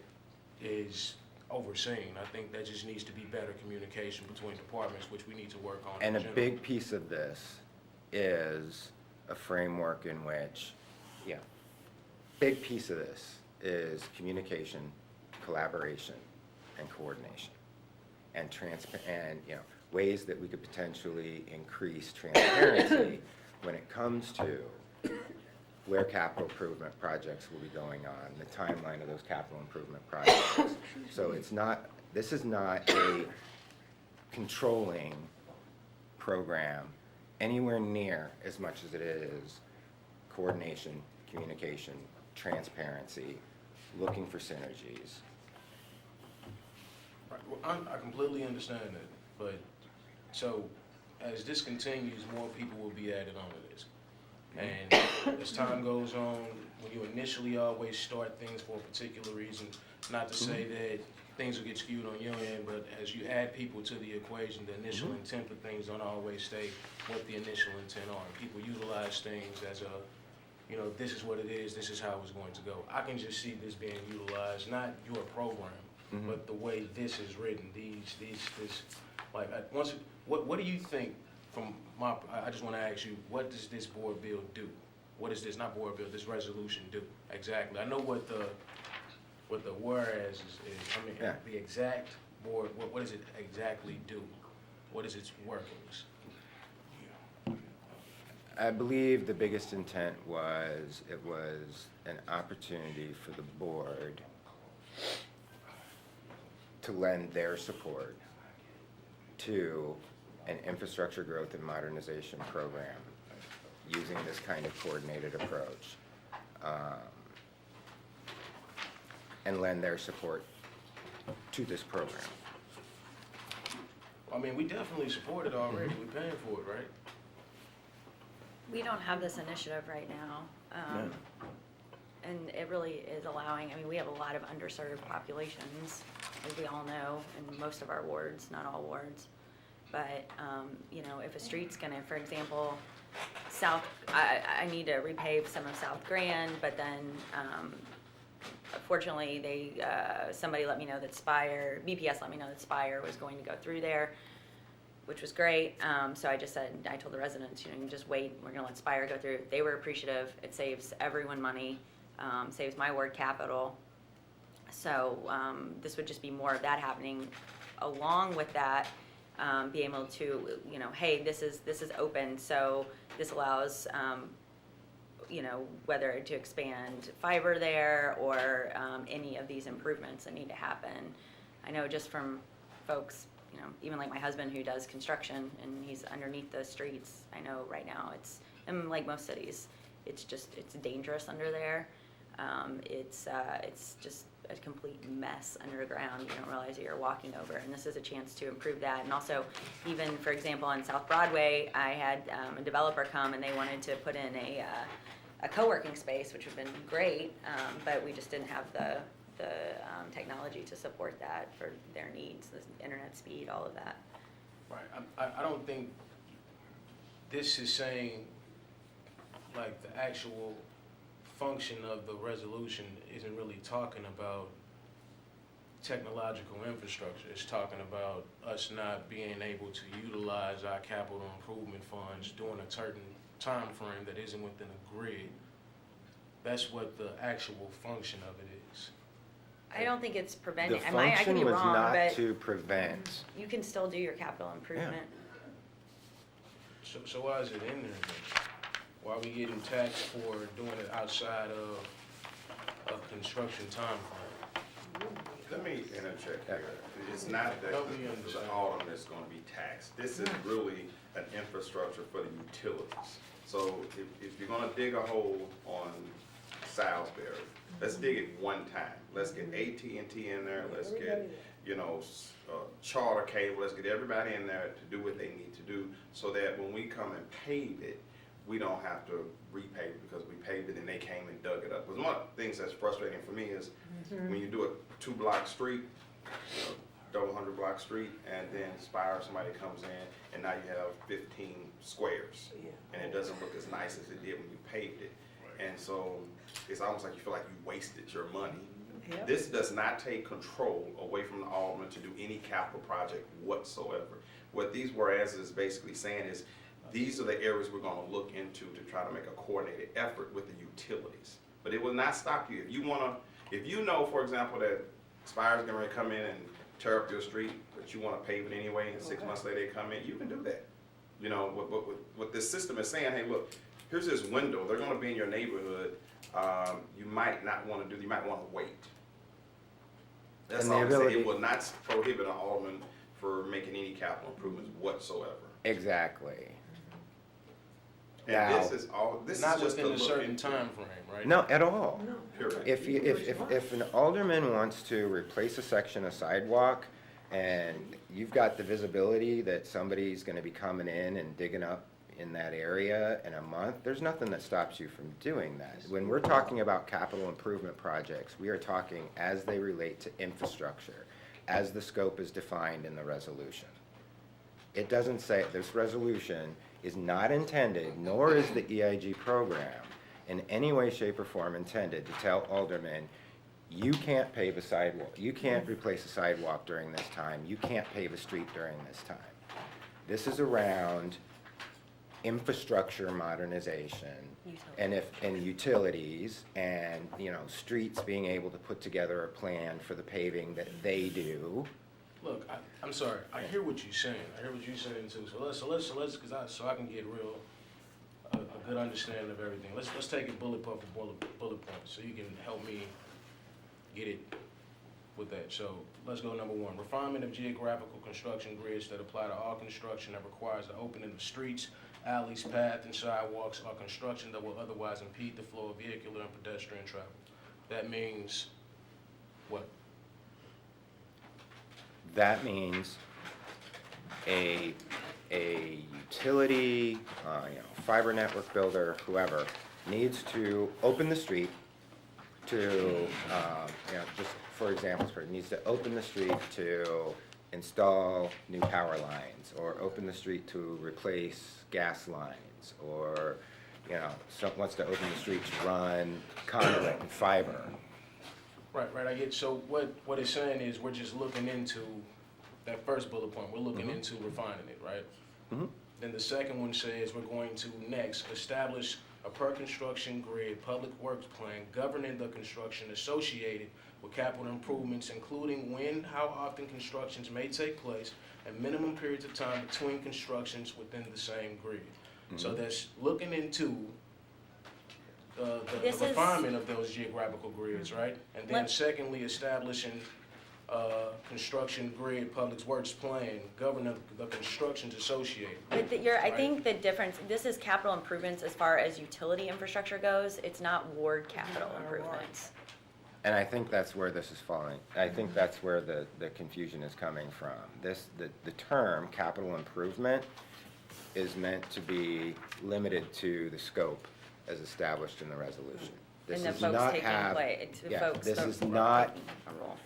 is overseen. I think that just needs to be better communication between departments, which we need to work on. And in a general. big piece of this is a framework in which, big piece of this is communication, collaboration, and coordination, and ways that we could potentially increase transparency when it comes to where capital improvement projects will be going on, the timeline of those capital improvement projects. So this is not a controlling program anywhere near as much as it is coordination, communication, transparency, looking for synergies. Right. Well, I completely understand that, but so as this continues, more people will be added onto this. And as time goes on, when you initially always start things for a particular reason, not to say that things will get skewed on your end, but as you add people to the equation, the initial intent for things don't always stay what the initial intent are. People utilize things as this is what it is, this is how it's going to go. I can just see this being utilized, not your program, but the way this is written, what do you think I just want to ask you, what does this board bill do? What does this, not board bill, this resolution do exactly? I know what the whereas is, the exact board, what does it exactly do? What is its workings? I believe the biggest intent was, it was an opportunity for the board to lend their support to an infrastructure growth and modernization program using this kind of coordinated approach, and lend their support to this program. I mean, we definitely support it already. We're paying for it, right? We don't have this initiative right now. And it really is allowing, we have a lot of underserved populations, as we all know, in most of our wards, not all wards. But, if a street's gonna, for example, I need to repave some of South Grand, but then, fortunately, somebody let me know that BPS let me know that Spire was going to go through there, which was great. So I told the residents, you can just wait, we're gonna let Spire go through. They were appreciative. It saves everyone money, saves my ward capital. So, this would just be more of that happening. Along with that, be able to, hey, this is open, so this allows, whether to expand fiber there or any of these improvements that need to happen. I know just from folks you know, even like my husband who does construction and he's underneath the streets, I know right now and like most cities, it's dangerous under there. It's just a complete mess underground. You don't realize that you're walking over, and this is a chance to improve that. And also, even for example, on South Broadway, I had a developer come and they wanted to put in a co-working space, which would have been great, but we just didn't have the technology to support that for their needs, the internet speed, all of that. Right, I don't think this is saying, like, the actual function of the resolution isn't really talking about technological infrastructure. It's talking about us not being able to utilize our capital improvement funds during a certain time frame that isn't within a grid. That's what the actual function of it is. I don't think it's The preventing. I could be function was wrong, not but to prevent. you can still do your capital improvement. So why is it in there then? Why are we getting taxed for doing it outside of a construction time frame? Let me interject here. It's not that Help me the understand. Alderman is gonna be taxed. This is really an infrastructure for the utilities. So if you're gonna dig a hole on Salisbury, let's dig it one time. Let's get AT&T in there, let's get, you know, Charter Cable, let's get everybody in there to do what they need to do, so that when we come and pave it, we don't have to repave it because we paved it and they came and dug it up. Because one of the things that's frustrating for me is when you do a 2-block street, you know, double 100-block street, and then Spire, somebody comes in, and now you have 15 squares. And it doesn't look as nice as it did when you paved it. And so it's almost like you feel like you wasted your money. Yep. This does not take control away from the Alderman to do any capital project whatsoever. What these whereas is basically saying is, these are the areas we're gonna look into to try to make a coordinated effort with the utilities. But it will not stop you. If you know, for example, that Spire's gonna come in and tear up your street, but you wanna pave it anyway, and 6 months later they come in, you can do that. You know, what this system is saying, hey, look, here's this window, they're gonna be in your neighborhood, you might not wanna do, you might wanna wait. That's And the all I'm saying. ability- It will not prohibit an Alderman for making any capital improvements whatsoever. Exactly. And Now- this is Not just within to a look certain into. time frame, right? No, at all. No. Period. If an alderman wants to replace a section of sidewalk and you've got the visibility that somebody's gonna be coming in and digging up in that area in a month, there's nothing that stops you from doing that. When we're talking about capital improvement projects, we are talking as they relate to infrastructure, as the scope is defined in the resolution. It doesn't say, this resolution is not intended, nor is the EIG program in any way, shape, or form intended to tell aldermen, you can't pave a sidewalk, you can't replace a sidewalk during this time, you can't pave a street during this time. This is around infrastructure modernization and utilities and, you know, streets being able to put together a plan for the paving that they do. Look, I'm sorry, I hear what you're saying, too, so let's, so I can get a good understanding of everything. Let's take it bullet point for bullet point, so you can help me get it with that. So, let's go number 1, refinement of geographical construction grids that apply to all construction that requires the opening of streets, alleys, paths, and sidewalks, or construction that will otherwise impede the flow of vehicular and pedestrian travel. That means what? That means a utility, fiber network builder, whoever, needs to open the street to, just for example, needs to open the street to install new power lines, or open the street to replace gas lines, or, wants to open the street to run conduit and fiber. Right, I get, so what it's saying is we're just looking into that first bullet point, we're looking into refining it, right? Mhm. Then the second one says we're going to next establish a per construction grid public works plan governing the construction associated with capital improvements, including when, how often constructions may take place, and minimum periods of time between constructions within the same grid. So that's looking into the This is- refinement of those geographical grids, right? And then Let- secondly, establishing construction grid, public works plan, govern the constructions associated. But I think the difference, this is capital improvements as far as utility infrastructure goes. It's not ward capital improvements. And I think that's where this is falling. I think that's where the confusion is coming from. The term capital improvement is meant to be limited to the scope as established in the resolution. This And the does folks not taking have- play, the yeah, folks this that is were not, taking a role.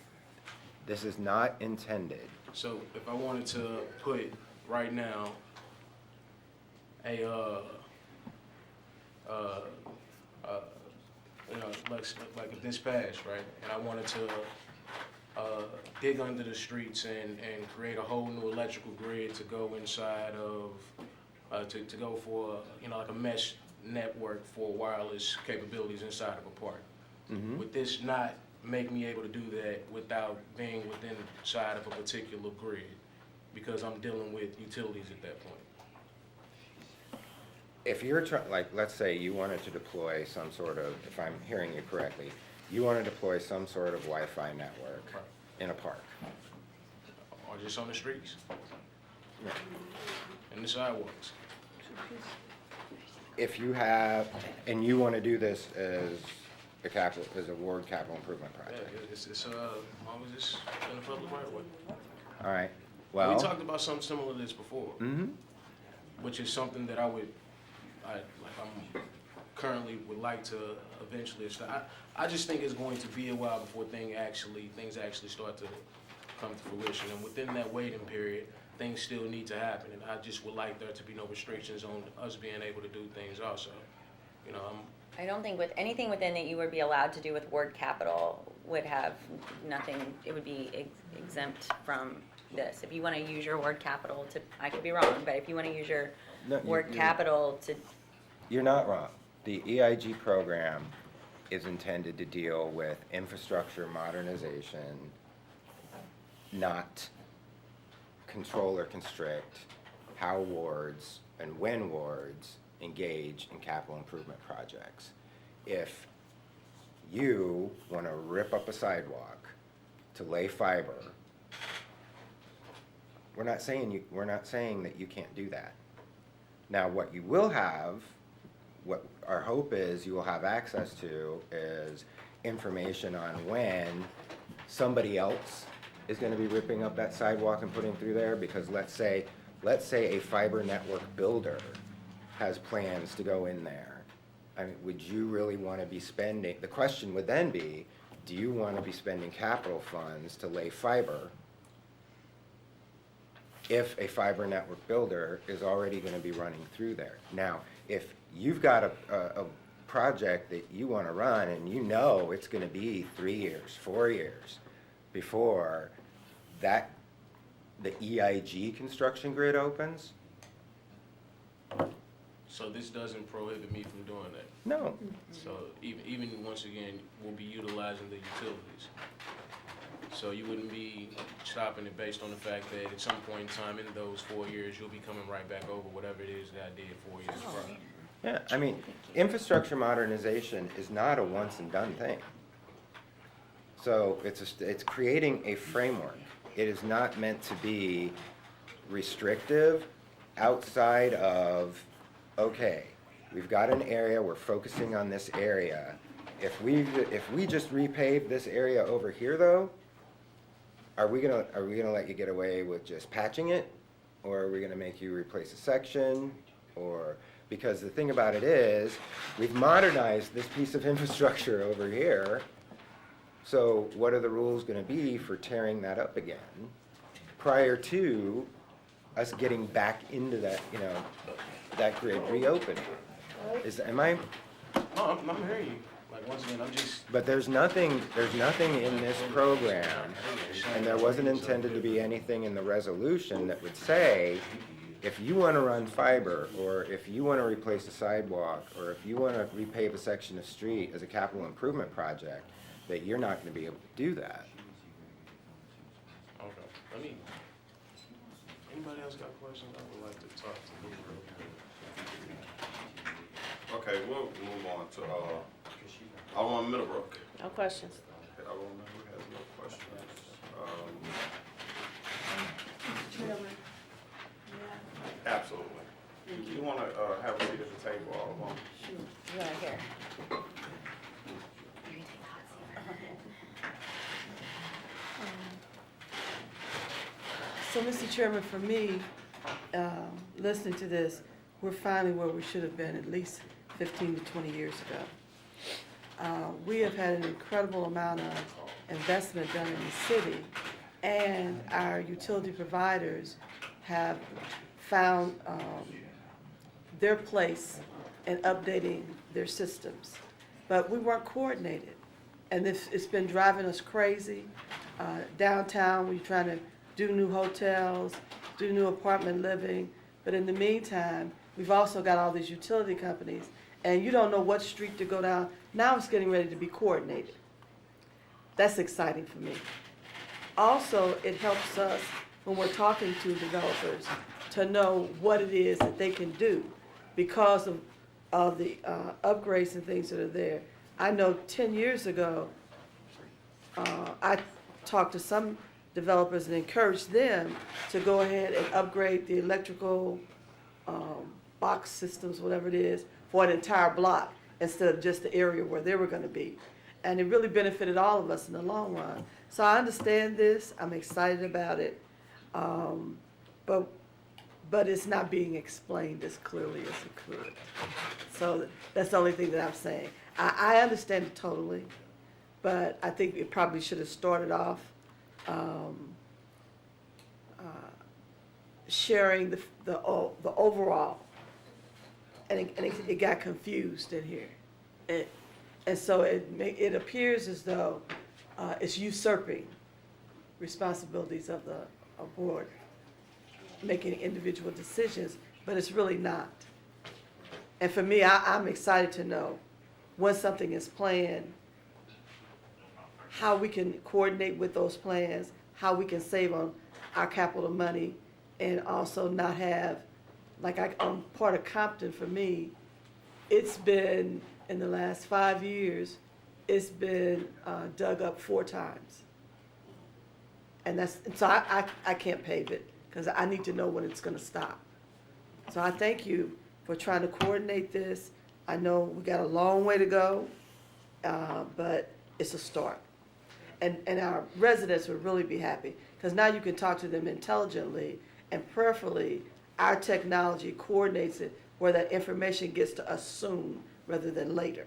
this is not intended. So if I wanted to put right now a, like if this passed, right? And I wanted to dig under the streets and create a whole new electrical grid to go inside of, to go for, like a mesh network for wireless capabilities inside of a park. Would this not make me able to do that without being within side of a particular grid? Because I'm dealing with utilities at that point. If you're like, let's say you wanted to deploy some sort of, if I'm hearing you correctly, you want to deploy some sort of Wi-Fi network Right. in a park. Or just on the streets Yeah. and the sidewalks. If you have, and you want to do this as a ward capital improvement Yeah, project. as long as it's in the public right of way. All right, We well. talked about something similar to this before, which is something that I'm currently would like to eventually start. I just think it's going to be a while before things actually start to come to fruition. And within that waiting period, things still need to happen. And I just would like there to be no restrictions on us being able to do things also. I don't think with anything within that you would be allowed to do with ward capital would have nothing, it would be exempt from this. If you want to use your ward capital to, I could be wrong, but if you want to use your No, ward capital to, You're not wrong. The EIG program is intended to deal with infrastructure modernization, not control or constrict how wards and when wards engage in capital improvement projects. If you want to rip up a sidewalk to lay fiber, we're not saying that you can't do that. Now, what you will have, what our hope is you will have access to is information on when somebody else is going to be ripping up that sidewalk and putting through there, because let's say a fiber network builder has plans to go in there. I mean, would you really want to be spending, the question would then be, do you want to be spending capital funds to lay fiber if a fiber network builder is already going to be running through there? Now, if you've got a project that you want to run and you know it's going to be 3 years, 4 years before the EIG construction grid opens, So this doesn't prohibit me from doing that. no. So even once again, we'll be utilizing the utilities. So you wouldn't be stopping it based on the fact that at some point in time in those 4 years, you'll be coming right back over whatever it is that I did 4 years prior. Yeah, I mean, infrastructure modernization is not a once and done thing. So it's creating a framework. It is not meant to be restrictive outside of, okay, we've got an area, we're focusing on this area. If we just repave this area over here though, are we gonna let you get away with just patching it? Or are we gonna make you replace a section? Or, because the thing about it is, we've modernized this piece of infrastructure over here. So what are the rules gonna be for tearing that up again prior to us getting back into that, that grid reopening? Am I? No, I'm hearing you. Like, once again, I'm just, But there's nothing in this program, and there wasn't intended to be anything in the resolution that would say, if you want to run fiber, or if you want to replace a sidewalk, or if you want to repave a section of street as a capital improvement project, that you're not going to be able to do that. okay. Anybody else got questions? I would like to talk to Lou real quick. Okay, we'll move on to, Alderman Middlebrook. No questions. Okay, Alderman who has no questions. Absolutely. You wanna, have a seat at the table, all of them? You want to hear? So, Mr. Chairman, for me, listening to this, we're finally where we should have been at least 15 to 20 years ago. We have had an incredible amount of investment done in the city, and our utility providers have found their place in updating their systems. But we weren't coordinated, and it's been driving us crazy. Downtown, we're trying to do new hotels, do new apartment living, but in the meantime, we've also got all these utility companies, and you don't know what street to go down. Now it's getting ready to be coordinated. That's exciting for me. Also, it helps us when we're talking to developers to know what it is that they can do because of the upgrades and things that are there. I know 10 years ago, I talked to some developers and encouraged them to go ahead and upgrade the electrical box systems, whatever it is, for an entire block instead of just the area where they were going to be. And it really benefited all of us in the long run. So I understand this. I'm excited about it. But it's not being explained as clearly as it could. So that's the only thing that I'm saying. I understand it totally, but I think it probably should have started off sharing the overall, and it got confused in here. And so it appears as though it's usurping responsibilities of the board, making individual decisions, but it's really not. And for me, I'm excited to know when something is planned, how we can coordinate with those plans, how we can save on our capital money, and also not have, like I'm part of Compton. For me, it's been, in the last 5 years, it's been dug up 4 times. And so I can't pave it, because I need to know when it's gonna stop. So I thank you for trying to coordinate this. I know we got a long way to go, but it's a start. And our residents would really be happy, because now you can talk to them intelligently, and prayerfully, our technology coordinates it where that information gets to us soon rather than later.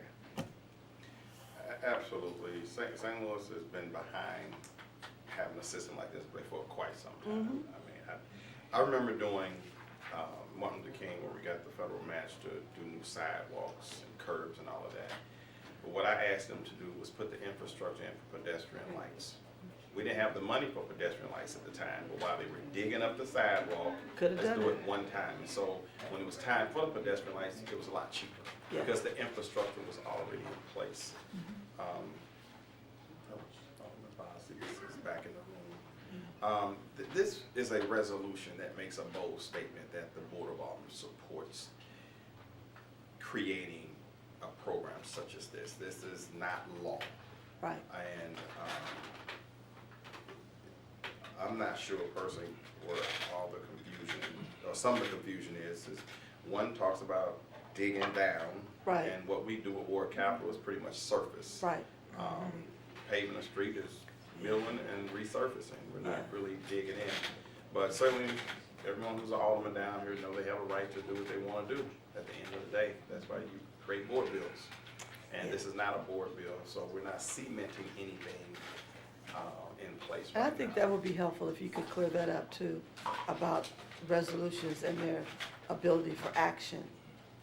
Absolutely. St. Louis has been behind having a system like this for quite some time. Mhm. I mean, I remember doing Martin Luther King, where we got the federal match to do new sidewalks and curbs and all of that. But what I asked them to do was put the infrastructure in for pedestrian lights. We didn't have the money for pedestrian lights at the time, but while they were digging up the sidewalk, Could've let's done do it. it one time. And so when it was time for the pedestrian lights, it was a lot cheaper, Yeah. because the infrastructure was already in place. Is back in the room. This is a resolution that makes a bold statement that the Board of Aldermen supports creating a program such as this. This is not law. Right. And I'm not sure personally where all the confusion, or some of the confusion is one talks about digging down. Right. And what we do with Ward Capital is pretty much surface. Right. Paving the street is milling and resurfacing. We're not Yeah. really digging in. But certainly, everyone who's an alderman down here know they have a right to do what they want to do at the end of the day. That's why you create board bills. And this is not a board bill, so we're not cementing anything in place right And now. I think that would be helpful if you could clear that up too, about resolutions and their ability for action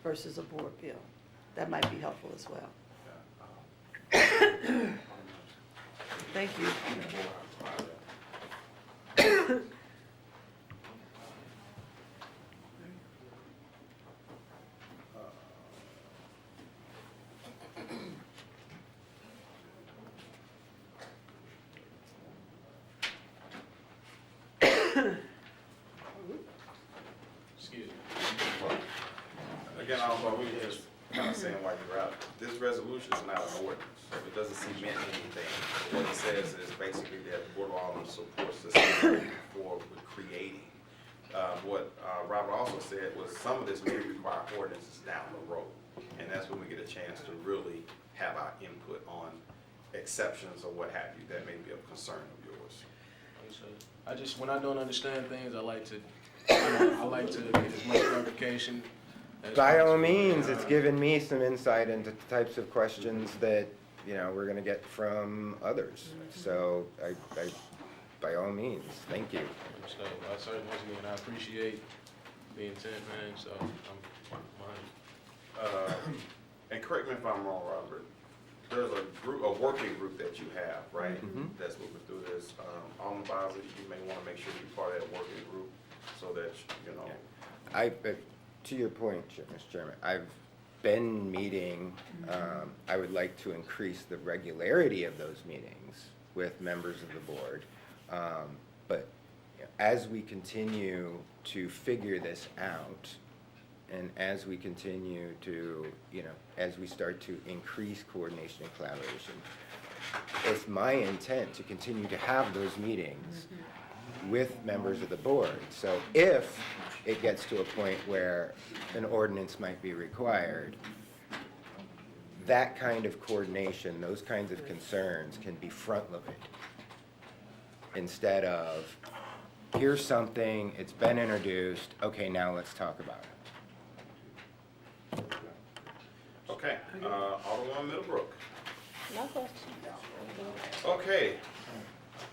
versus a board bill. That might be helpful as well. Thank you. Excuse me. Again, although we just kind of saying while you're out, this resolution is not an ordinance. So it doesn't cement anything. What it says is basically that the Board of Aldermen supports the city for creating. What Robert also said was some of this may require ordinances down the road. And that's when we get a chance to really have our input on exceptions or what have you that may be of concern of yours. I just, when I don't understand things, I like to get as much clarification as By all possible. means, it's given me some insight into the types of questions that, we're gonna get from others. So by all means, thank you. So I certainly, once again, I appreciate the intent, man, so I'm fine. And correct me if I'm wrong, Robert, there's a working group that you have, right? That's moving through this. On the advisor, you may want to make sure you're part of that working group so that, To your point, Mr. Chairman, I've been meeting, I would like to increase the regularity of those meetings with members of the board. But as we continue to figure this out, and as we continue to, as we start to increase coordination and collaboration, it's my intent to continue to have those meetings with members of the board. So if it gets to a point where an ordinance might be required, that kind of coordination, those kinds of concerns can be front-loaded instead of, here's something, it's been introduced, okay, now let's talk about it. okay, Alderman Middlebrook. No question. Okay.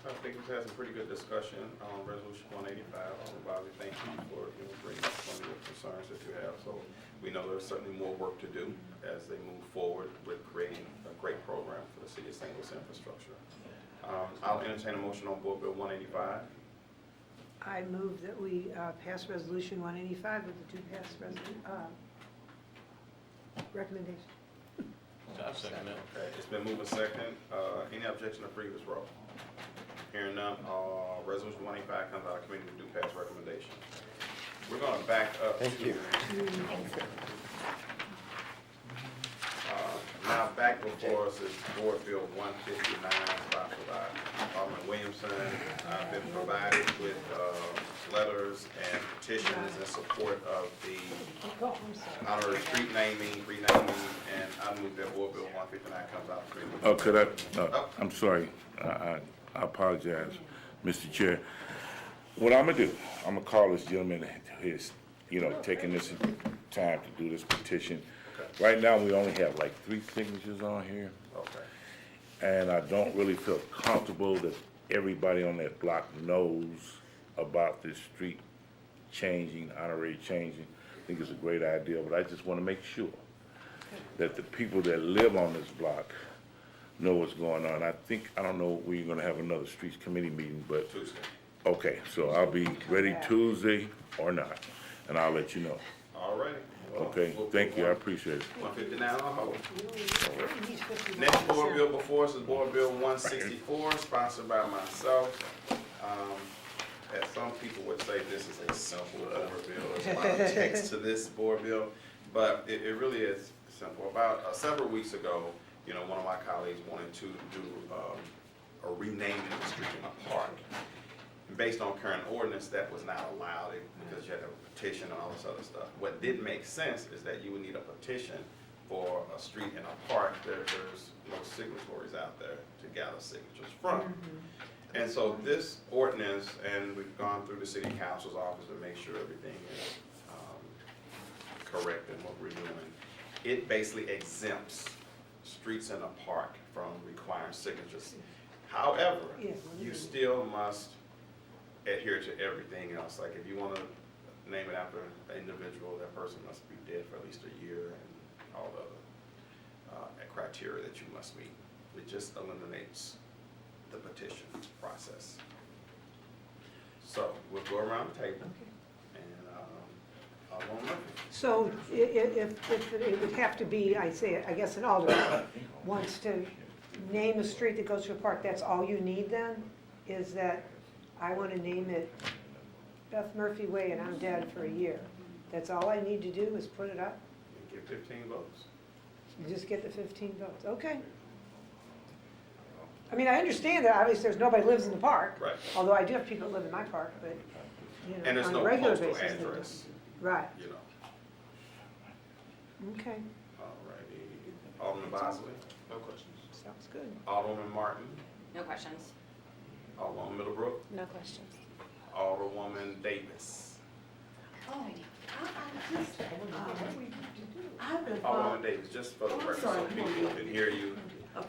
I think we've had some pretty good discussion on Resolution 185. Bobby, thank you for bringing up some of the concerns that you have. So we know there's certainly more work to do as they move forward with creating a great program for the city of St. Louis infrastructure. I'll entertain a motion on Board Bill 185. I move that we pass Resolution 185 with the two passed recommendations. I second that. Okay, it's been moved and second. Any objection to previous roll? Hearing none, Resolution 185 comes out of committee with due pass recommendation. We're gonna back up Thank you. Now back before us is Board Bill 159, sponsored by Alderman Williamson. I've been provided with letters and petitions in support of the honorary street naming, renaming, and I move that Board Bill 159 comes out of committee. Oh, could I, I'm sorry, I apologize, Mr. Chair. What I'm gonna do, I'm gonna call this gentleman who's, taking this time to do this petition. Right now, we only have like 3 signatures on here, Okay. and I don't really feel comfortable that everybody on that block knows about this street changing, honorary changing. I think it's a great idea, but I just wanna make sure that the people that live on this block know what's going on. I don't know when you're gonna have another streets committee meeting, but, Tuesday. okay, so I'll be ready Tuesday or not, and I'll let you know. All righty. Well, Okay, we'll thank put you, I appreciate it. 159 on hold. Next board bill before us is Board Bill 164, sponsored by myself. As some people would say, this is a simple board bill. There's a lot of text to this board bill, but it really is simple. About several weeks ago, one of my colleagues wanted to do a renaming of the street in a park. Based on current ordinance, that was not allowed because you had a petition and all this other stuff. What didn't make sense is that you would need a petition for a street in a park. There's no signatories out there to gather signatures from. And so this ordinance, and we've gone through the city council's office to make sure everything is correct in what we're doing. It basically exempts streets in a park from requiring signatures. However, you still must adhere to everything else. Like if you want to name it after an individual, that person must be dead for at least a year and all the criteria that you must meet. It just eliminates the petition process. So we'll go around the table and Alderman Murphy. So if it would have to be, I guess an alderman wants to name a street that goes to a park, that's all you need then? Is that I want to name it Beth Murphy Way and I'm dead for a year? That's all I need to do is put it up? You get 15 votes. You just get the 15 votes, okay. I mean, I understand that obviously there's nobody lives in the park. Right. Although I do have people that live in my park, but, you know, And there's on no a regular postal basis. they don't. address, Right, you know. okay, Alrighty, Alderman Bosley, No questions. sounds good. Alderman Martin, No questions? Alderman Middlebrook, No questions. Alderwoman Davis. I've been Alderwoman Davis, just for the Oh, I'm record, sorry. so people can hear you. Okay.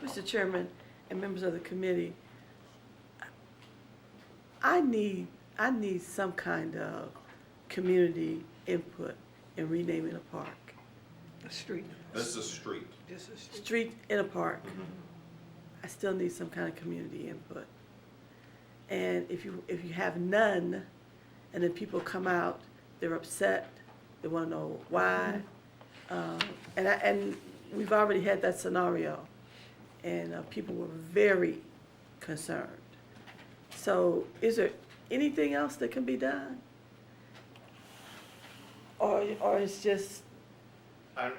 Mr. Chairman and members of the committee, I need some kind of community input in renaming a park. A street. This is a street. Just a street. Street in a park. I still need some kind of community input. And if you have none, and then people come out, they're upset, they want to know why. And we've already had that scenario, and people were very concerned. So is there anything else that can be done? Or it's just, I'm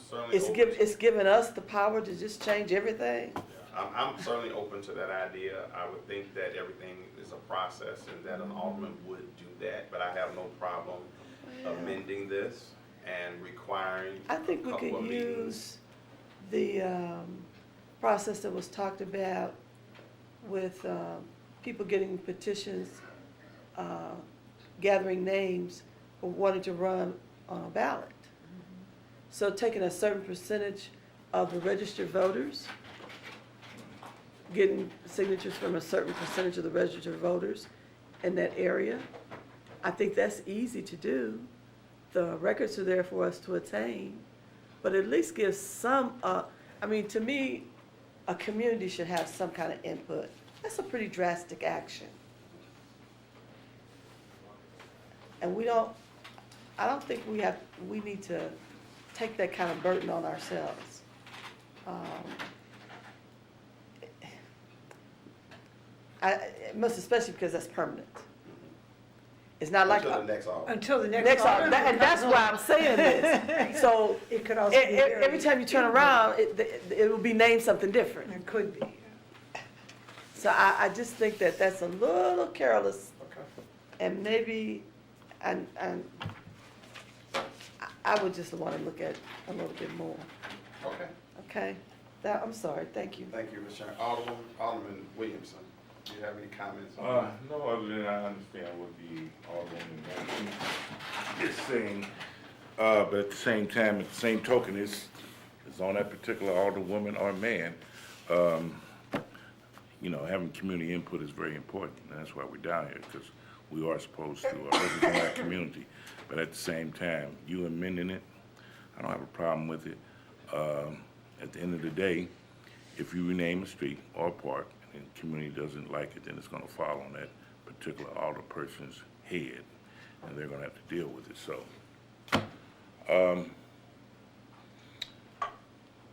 certainly open. it's giving us the power to just change everything? I'm certainly open to that idea. I would think that everything is a process and that an alderman would do that, but I have no problem amending this and requiring I think we a couple could of meetings. use the process that was talked about with people getting petitions, gathering names for wanting to run on a ballot. So taking a certain percentage of the registered voters, getting signatures from a certain percentage of the registered voters in that area. I think that's easy to do. The records are there for us to attain, but at least give some, I mean, to me, a community should have some kind of input. That's a pretty drastic action. And I don't think we need to take that kind of burden on ourselves. Most especially because that's permanent. It's not like. Until the next alderman. Until the next. Next, alderman and that's comes why I'm saying this. So, It could also be very. every time you turn around, it will be named something different. It could be. So I just think that that's a little careless, Okay. and maybe, and I would just want to look at a little bit more, Okay. okay? I'm sorry, thank you. Thank you, Mr. Chairman. Alderman Williamson, do you have any comments on that? No, other than I understand what the Alderman is saying, but at the same time, at the same token, it's on that particular alderwoman or man. You know, having community input is very important, and that's why we're down here, because we are supposed to represent our community. But at the same time, you amending it, I don't have a problem with it. At the end of the day, if you rename a street or a park, and the community doesn't like it, then it's gonna fall on that particular alderperson's head, and they're gonna have to deal with it, so.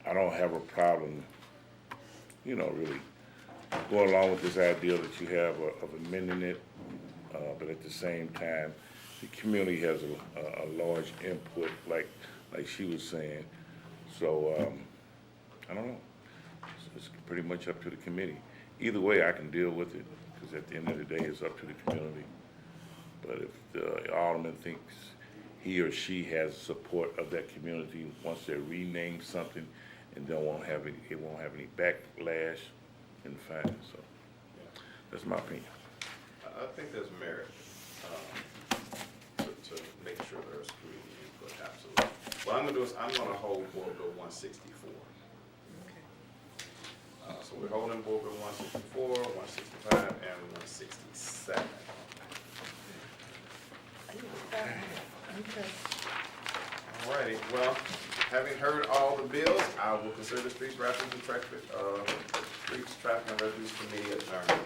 I don't have a problem, you know, really going along with this idea that you have of amending it, but at the same time, the community has a large input, like she was saying. So, I don't know. It's pretty much up to the committee. Either way, I can deal with it, because at the end of the day, it's up to the community. But if the alderman thinks he or she has support of that community, once they rename something, and it won't have any backlash, then fine. So that's my opinion. I think there's merit to make sure there's community input, absolutely. What I'm gonna do is I'm gonna hold Board Bill 164. So we're holding Board Bill 164, 165, and 167. Okay. Alrighty, well, having heard all the bills, I will consider the Streets, Refuge, and Traffic and Refuse Committee adjourned.